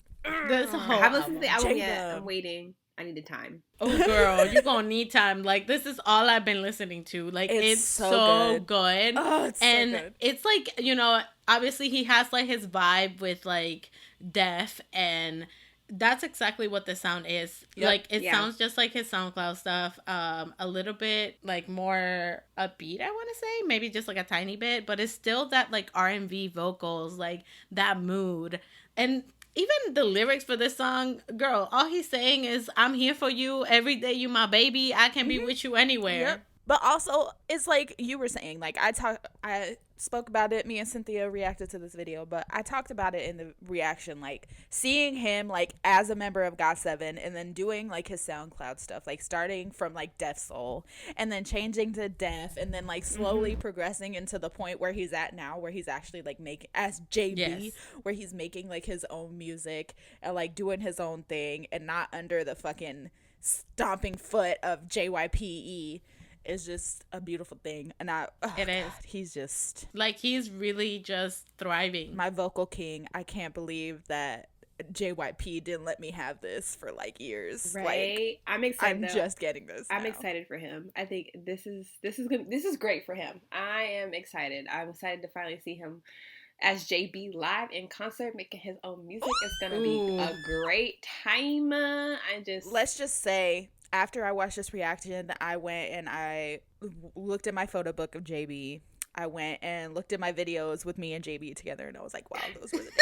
This whole I haven't listened to the album J-Bum. yet. I'm waiting. I need the time. Oh, girl, you're gonna need time. Like, this is all I've been listening to. Like, it's so good. Oh, it's and so good. it's like, you know, obviously he has like his vibe with like Def, and that's exactly what the sound is. Yep. Like, it Yeah. sounds just like his SoundCloud stuff. A little bit like more upbeat, I want to say, maybe just like a tiny bit, but it's still that like R&B vocals, like that mood. And even the lyrics for this song, girl, all he's saying is, I'm here for you every day, you my baby, I can be with you anywhere. Yep. But also, it's like you were saying, like I spoke about it, me and Cynthia reacted to this video, but I talked about it in the reaction, like seeing him like as a member of GOT7 and then doing like his SoundCloud stuff, like starting from like Def Soul and then changing to Def and then like slowly progressing into the point where he's at now, where he's actually like making as JayB, where he's making like his own music and like doing his own thing and not under the fucking stomping foot of JYPE. Is just a beautiful thing. And It is. he's just Like, he's really just thriving. my vocal king. I can't believe that JYP didn't let me have this for like years. Right? I'm excited. I'm though. just getting this. I'm now. excited for him. I think this is good. This is great for him. I am excited. I'm excited to finally see him as JayB live in concert, making his own music. It's gonna be a great time. Let's just say, after I watched this reaction, I went and I looked at my photo book of JayB. I went and looked at my videos with me and JayB together, and I was like, wow, those were the days.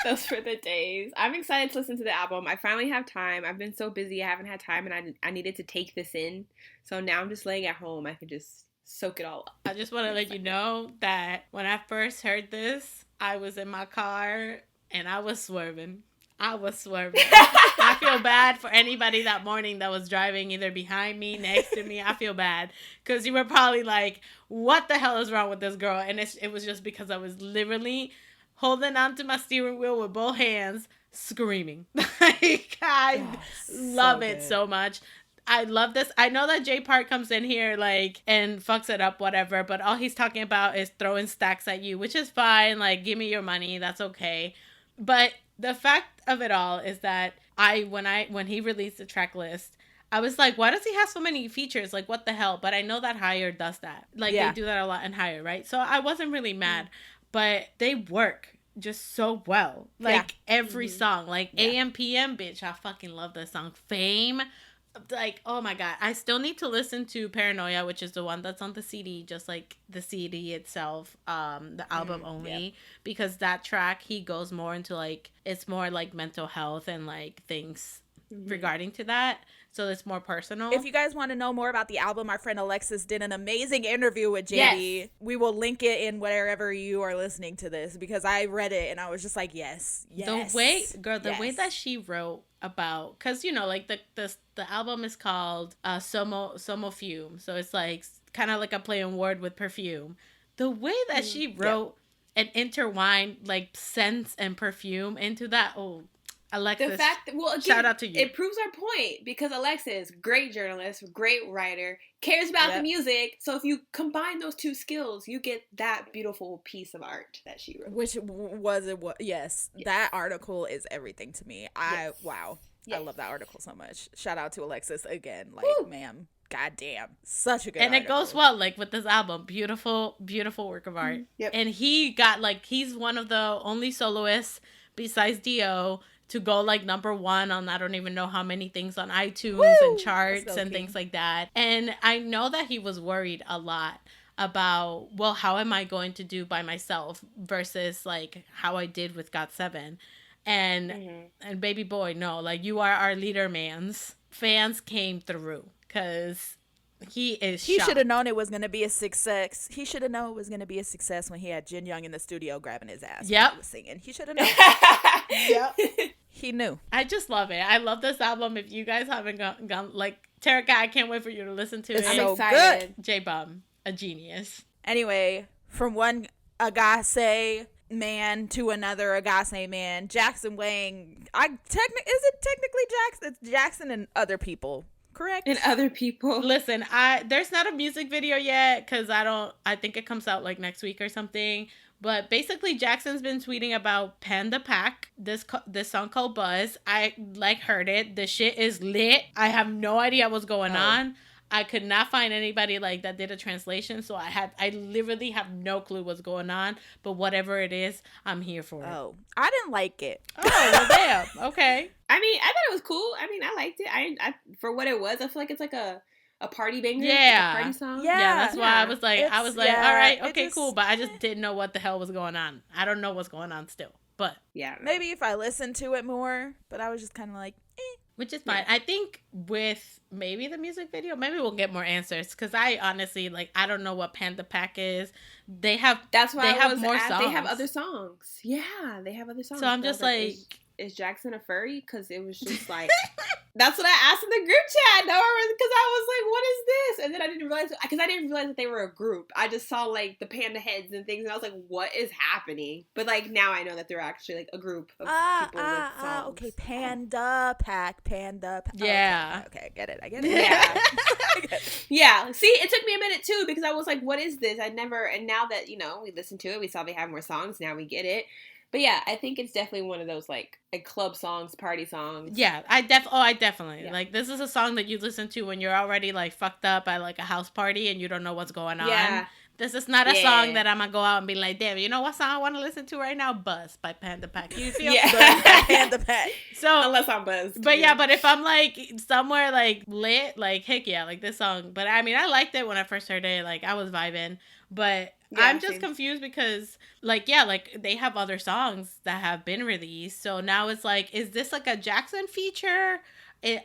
Those were the days. I'm excited to listen to the album. I finally have time. I've been so busy. I haven't had time, and I needed to take this in. So now I'm just laying at home. I can just soak it all up. I just want to let you know that when I first heard this, I was in my car and I was swerving. I feel bad for anybody that morning that was driving either behind me, next to me. I feel bad because you were probably like, what the hell is wrong with this girl? And it was just because I was literally holding onto my steering wheel with both hands, screaming. Like, I love it so much. I love this. I know that Jay Park comes in here like and fucks it up, whatever, but all he's talking about is throwing stacks at you, which is fine. Like, give me your money. That's okay. But the fact of it all is that when he released the track list, I was like, why does he have so many features? Like, what the hell? But I know that Higher does that. Like, they do that a lot in Higher, right? So I wasn't really mad, but they work just so well. Like, every song. Like, AM, PM, bitch. I fucking love this song. Fame. Like, oh my God. I still need to listen to Paranoia, which is the one that's on the CD, just like the CD itself, the album only. Because that track, he goes more into, like, it's more like mental health and, like, things regarding to that. So it's more personal. If you guys want to know more about the album, our friend Alexis did an amazing interview with JayB. Yes. We will link it in wherever you are listening to this, because I read it and I was just like, yes. The way that she wrote about, because, you know, like the album is called Somo Fume. So it's like kind of like a play on word with perfume. The way that she wrote and intertwined like scents and perfume into that, Alexis, the fact that, again, shout out to you. It proves our point, because Alexis, great journalist, great writer, cares about the music. So if you combine those two skills, you get that beautiful piece of art that she wrote. Which yes. That article is everything to me. Wow. Yes. I love that article so much. Shout out to Alexis again. Like, ma'am, goddamn, such a good and article. It goes well, like, with this album. Beautiful, beautiful work of art. Yep. And he's one of the only soloists besides Dio to go like #1 on I don't even know how many things on iTunes and charts and things like that. And I know that he was worried a lot about, well, how am I going to do by myself versus like how I did with GOT7. And baby boy, no, like, you are our leader, mans. Fans came through, because he should have known it was going to be a success. He should have known it was going to be a success when he had Jin Young in the studio grabbing his ass when he was singing. He should have known. Yep. He knew. I just love it. I love this album. If you guys haven't gone like, Terika, I can't wait for you to listen to it. I'm so excited. J-Bum, a genius. Anyway, from one Agase man to another Agase man, Jackson Wang. Is it technically Jackson? It's Jackson and other people. Correct. And other people. Listen, there's not a music video yet, because I think it comes out like next week or something. But basically, Jackson's been tweeting about PANTHEPACK, this song called Buzz. I heard it. The shit is lit. I have no idea what's going on. I could not find anybody like that did a translation, so I literally have no clue what's going on. But whatever it is, I'm here for it. Oh, I didn't like it. Oh, well, damn. Okay. I mean, I thought it was cool. I mean, I liked it. I for what it was, I feel like it's like a party banger. Yeah. Like a party song. Yeah, that's why I was like, all right, okay, cool. But I just didn't know what the hell was going on. I don't know what's going on still. But yeah, maybe if I listened to it more, but I was just kind of like, Which is fine. Yeah. I think with maybe the music video, maybe we'll get more answers. Because I honestly, I don't know what PANTHEPACK is. They have more songs. They have other songs. Yeah, they have other songs. So I'm just like... Is Jackson a furry? Because it was just like... That's what I asked in the group chat. Because I was like, what is this? And then I didn't realize... Because I didn't realize that they were a group. I just saw, like, the panda heads and things. And I was like, what is happening? But, like, now I know that they're actually, like, a group of people with songs. Okay. PANTHEPACK. Yeah. Okay, I get it. Yeah. Yeah. See, it took me a minute, too, because I was like, what is this? And now that, we listened to it, we saw they have more songs. Now we get it. But yeah, I think it's definitely one of those like club songs, party songs. Yeah, I definitely. Yeah. Like, this is a song that you listen to when you're already like fucked up at like a house party and you don't know what's going on. Yeah. This is not a song that I'm gonna go out and be like, damn, you know what song I want to listen to right now? Buzz by PANTHEPACK. You feel? Yeah. Buzz by PANTHEPACK. So unless I'm buzzed. But yeah, but if I'm like somewhere like lit, like heck yeah, like this song. But I mean, I liked it when I first heard it. Like, I was vibing. But I'm just confused because, like, yeah, like, they have other songs that have been released. So now it's like, is this, like, a Jackson feature?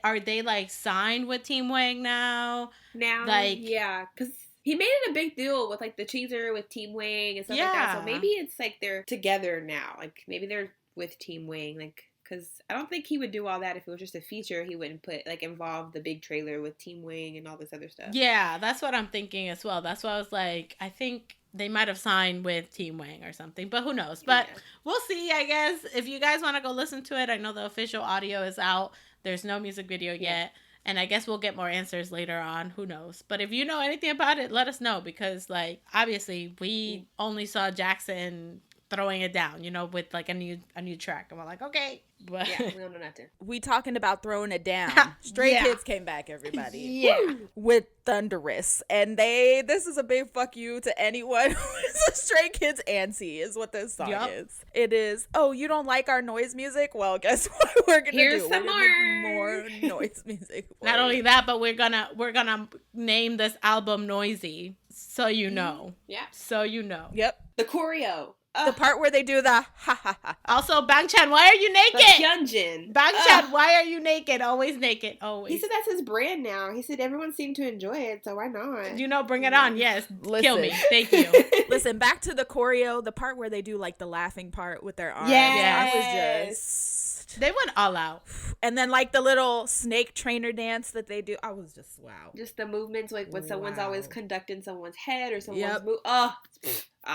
Are they, like, signed with Team Wang now? Like, yeah, because he made it a big deal with, like, the teaser with Team Wang and stuff like that. So maybe it's, like, they're together now. Like, maybe they're with Team Wang, like... Because I don't think he would do all that if it was just a feature. He wouldn't involve the big trailer with Team Wang and all this other stuff. Yeah, that's what I'm thinking as well. That's why I was like, I think they might have signed with Team Wang or something. But who knows? But we'll see, I guess. If you guys want to go listen to it, I know the official audio is out. There's no music video yet. And I guess we'll get more answers later on. Who knows? But if you know anything about it, let us know. Because, like, obviously, we only saw Jackson throwing it down, you know, with, like, a new track. And we're like, okay. But yeah, we don't know nothing. We talking about throwing it down. Stray Kids came back, everybody. Yeah. With Thunderous. And this is a big fuck you to anyone who is a Stray Kids antsy, is what this song is. It is, oh, you don't like our noise music? Well, guess what we're gonna Here's do? Some we're gonna make more noise music. Not only that, but we're gonna name this album Noisy. So you know. Yeah. So you know. Yep. The choreo. The part where they do the ha ha ha. Also, Bangchan, why are you naked? The Hyunjin. Bangchan, why are you naked? Always naked. Always. He said that's his brand now. He said everyone seemed to enjoy it, so why not? You know, bring it on. Yes. Listen. Kill me. Thank you. Listen, back to the choreo, the part where they do like the laughing part with their arms. Yes. That was just... They went all out. And then like the little snake trainer dance that they do. I was just, wow. Just the movements, like when someone's always conducting someone's head or someone's Yep. move.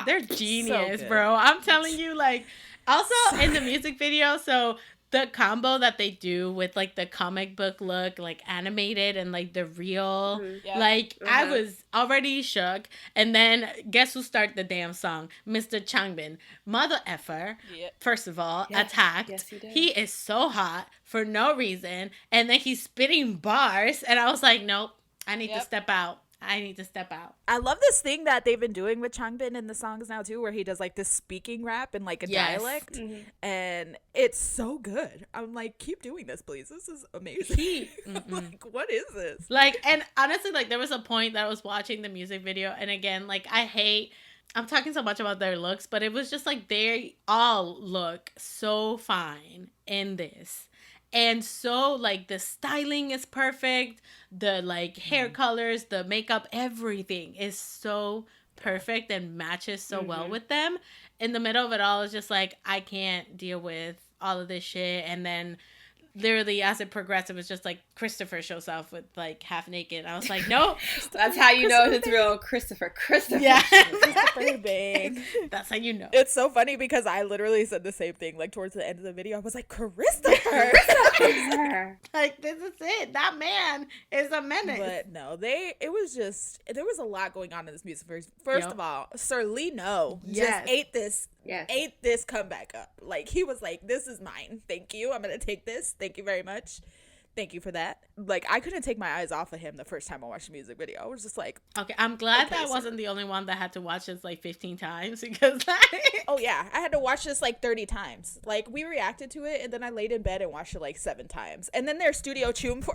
They're genius, good. bro. I'm telling you, like, also in the music video, so the combo that they do with like the comic book look, like animated and like the real, like I was already shook. And then guess who started the damn song? Mr. Changbin, mother effer. First of all, attacked. Yes, he did. He is so hot for no reason, and then he's spitting bars, and I was like, nope, I need to step out. I need to step out. I love this thing that they've been doing with Changbin in the songs now too, where he does like this speaking rap in like a dialect, and it's so good. I'm like, keep doing this, please. This is amazing. Like, what is this? Like, and honestly, like, there was a point that I was watching the music video, and again, like, I'm talking so much about their looks, but it was just like they all look so fine in this. And so, like, the styling is perfect. The, like, hair colors, the makeup, everything is so perfect and matches so well with them. In the middle of it all, it's just like, I can't deal with all of this shit. And then, literally, as it progressed, it was just like Christopher shows off with, like, half naked. I was like, nope. That's how you know it's real. Christopher. Yeah. Christopher Bang. That's how you know. It's so funny because I literally said the same thing, like, towards the end of the video. I was like, Christopher. Like, this is it. That man is a menace. But no, there was a lot going on in this music. First of all, Sir Lino just ate this comeback up. Like, he was like, this is mine. Thank you. I'm going to take this. Thank you very much. Thank you for that. Like, I couldn't take my eyes off of him the first time I watched the music video. I was just like, okay, I'm glad that I wasn't the only one that had to watch this like 15 times because like... Oh yeah, I had to watch this like 30 times. Like, we reacted to it and then I laid in bed and watched it like 7 times. And then their studio tune for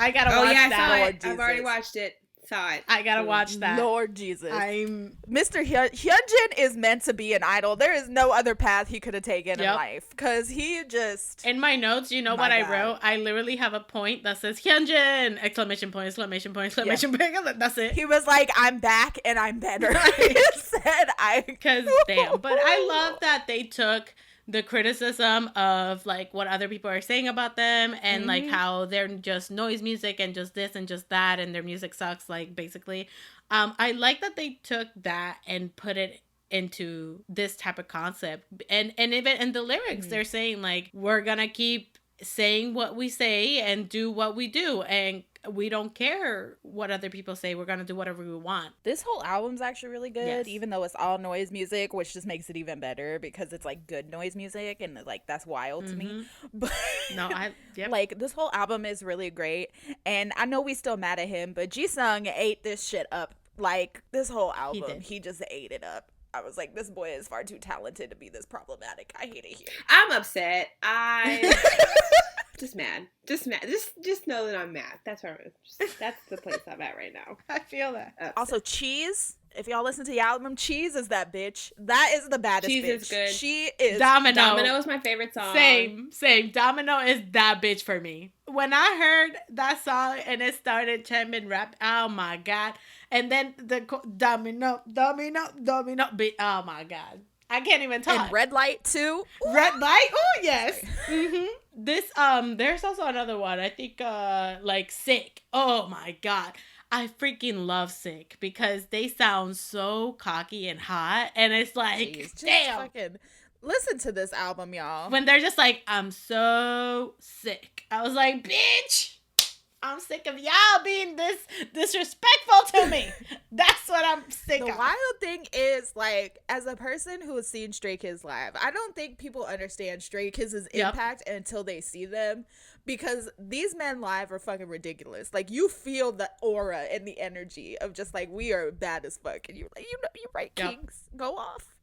I gotta watch that. I saw Lord it. Jesus. I've already watched it. Saw it. I gotta watch that. Lord Jesus. Mr. Hyunjin is meant to be an idol. There is no other path he could have taken in life. Because he just... In my notes, you know what I wrote? I literally have a point that says Hyunjin! Exclamation point, exclamation point, exclamation point. That's it. He was like, I'm back and I'm better. He said, Because damn. But I love that they took the criticism of like what other people are saying about them and like how they're just noise music and just this and just that and their music sucks, like, basically. I like that they took that and put it into this type of concept, and even in the lyrics they're saying like, we're gonna keep saying what we say and do what we do, and we don't care what other people say. We're gonna do whatever we want. This whole album's actually really good, even though it's all noise music, which just makes it even better because it's like good noise music, and like that's wild to me. But like, this whole album is really great, and I know we still mad at him, but Jisung ate this shit up. Like, this whole album, he just ate it up. I was like, this boy is far too talented to be this problematic. I hate it here. I'm upset. Just mad. Just know that I'm mad. That's the place I'm at right now. I feel that. Upset. Also, Cheese. If y'all listen to the album, Cheese is that bitch. That is the baddest Cheese bitch. is good. She is. Domino is my favorite song. Same. Domino is that bitch for me. When I heard that song and it started Changbin rap, oh my god. And then the Domino. Oh my god. I can't even talk. And Red Light too. Ooh. Red Light? Oh yes. This there's also another one. I think like Sick. Oh my god. I freaking love Sick because they sound so cocky and hot, and it's like, damn. Fucking listen to this album, y'all. When they're just like, I'm so sick. I was like, bitch, I'm sick of y'all being this disrespectful to me. That's what I'm sick of. The wild thing is, like, as a person who has seen Stray Kids live, I don't think people understand Stray Kids' impact until they see them, because these men live are fucking ridiculous. Like, you feel the aura and the energy of just like, we are bad as fuck, and you're like, you're right, Kings, go off.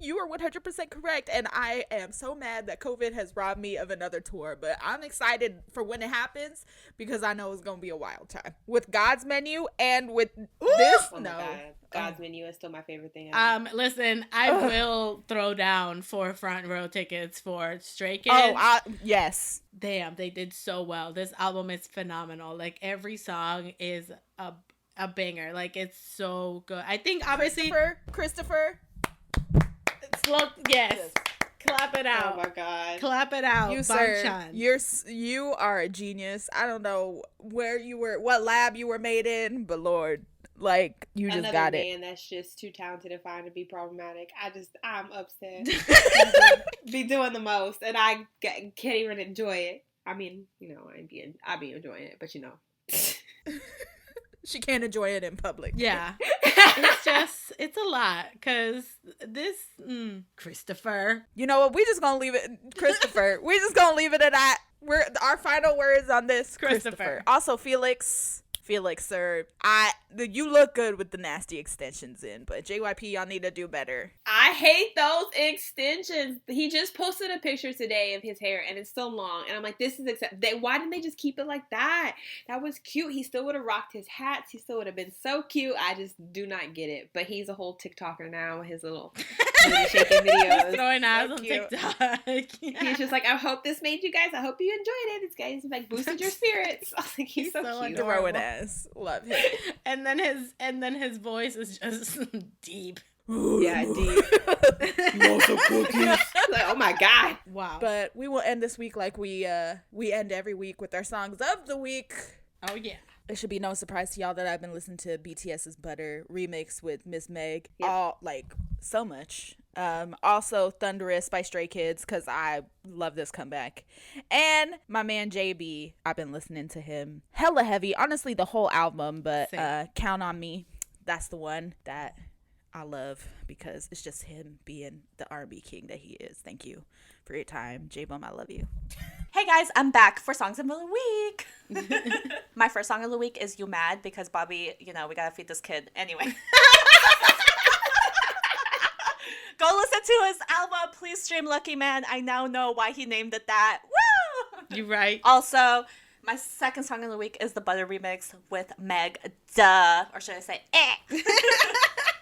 You are 100% correct, and I am so mad that COVID has robbed me of another tour, but I'm excited for when it happens because I know it's going to be a wild time. With God's Menu and with this, oh no. God's Menu is still my favorite thing ever. Listen, I will throw down for front row tickets for Stray Kids. Oh, yes. Damn, they did so well. This album is phenomenal. Like, every song is a banger. Like, it's so good. I think, obviously... Christopher. Yes. Clap it out. Oh my god. Clap it out. You, sir, you are a genius. I don't know where you were, what lab you were made in, but Lord, like, you just Another got it. man that's just too talented to find to be problematic. I'm upset. Be doing the most, and I can't even enjoy it. I mean, you know, I be enjoying it, but you know. She can't enjoy it in public. Yeah. It's a lot, because this, Christopher. You know what? We just gonna leave it, Christopher. We just gonna leave it at that. Our final words on this, Christopher. Also, Felix, sir, you look good with the nasty extensions in, but JYP, y'all need to do better. I hate those extensions. He just posted a picture today of his hair, and it's still long, and I'm like, this is why didn't they just keep it like that? That was cute. He still would have rocked his hats. He still would have been so cute. I just do not get it. But he's a whole TikToker now with his little booty shaking videos. He's throwing ass on TikTok. Yeah. He's just like, I hope this made you guys. I hope you enjoyed it. This guy's like boosted your spirits. I was like, he's so cute. Throwing ass. Love him. And then his voice is just deep. Yeah, deep. You want some cookies? Like, oh my god. Wow. But we will end this week like we end every week with our songs of the week. Oh yeah. It should be no surprise to y'all that I've been listening to BTS's Butter remix with Miss Meg. Yep. All, like, so much. Also Thunderous by Stray Kids, because I love this comeback. And my man JayB, I've been listening to him hella heavy. Honestly, the whole album, but Count on Me, that's the one that I love because it's just him being the R&B king that he is. Thank you for your time. J-Bum, I love you. Hey guys, I'm back for Songs of the Week. My first song of the week is You Mad, because Bobby, you know, we gotta feed this kid. Anyway. Go listen to his album. Please stream Lucky Man. I now know why he named it that. Woo! You're right. Also, my second song of the week is the Butter remix with Meg. Duh. Or should I say, eh.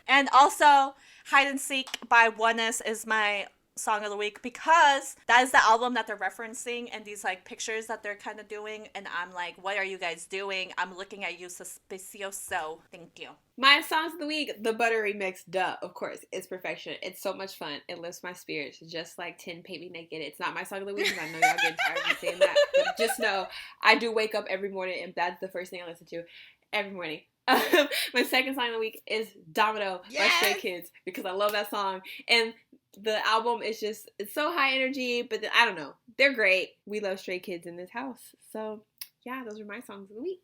And also, Hide and Seek by Oneness is my song of the week, because that is the album that they're referencing and these like pictures that they're kind of doing, and I'm like, what are you guys doing? I'm looking at you suspicioso. Thank you. My songs of the week, the Butter remix, duh, of course, it's perfection. It's so much fun. It lifts my spirits, just like 10 Paint Me Naked. It's not my song of the week, because I know y'all get tired of me saying that, but just know, I do wake up every morning, and that's the first thing I listen to every morning. My second song of the week is Domino by Stray Kids, because I love that song, and the album is just, it's so high energy, but I don't know, they're great. We love Stray Kids in this house. So yeah, those are my songs of the week.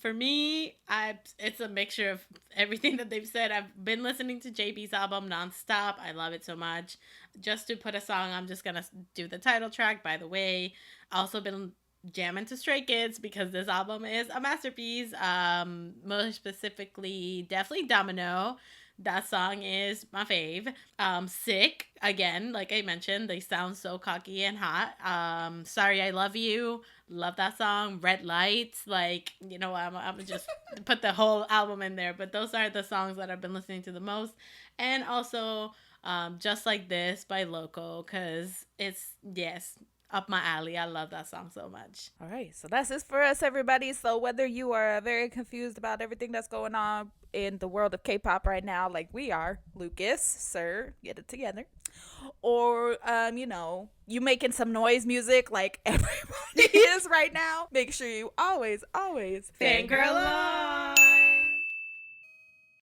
For me, it's a mixture of everything that they've said. I've been listening to JB's album nonstop. I love it so much. Just to put a song, I'm just gonna do the title track, By the Way. Also been jamming to Stray Kids because this album is a masterpiece. More specifically, definitely Domino. That song is my fave. Sick, again, like I mentioned, they sound so cocky and hot. Sorry I Love You, love that song. Red Lights, like, you know, I'm just put the whole album in there, but those are the songs that I've been listening to the most. And also, Just Like This by Loco, because it's, up my alley. I love that song so much. All right, so that's it for us, everybody. So whether you are very confused about everything that's going on in the world of K-pop right now, like we are, Lucas, sir, get it together, or you know, you making some noise music like everybody is right now, make sure you always fangirl on.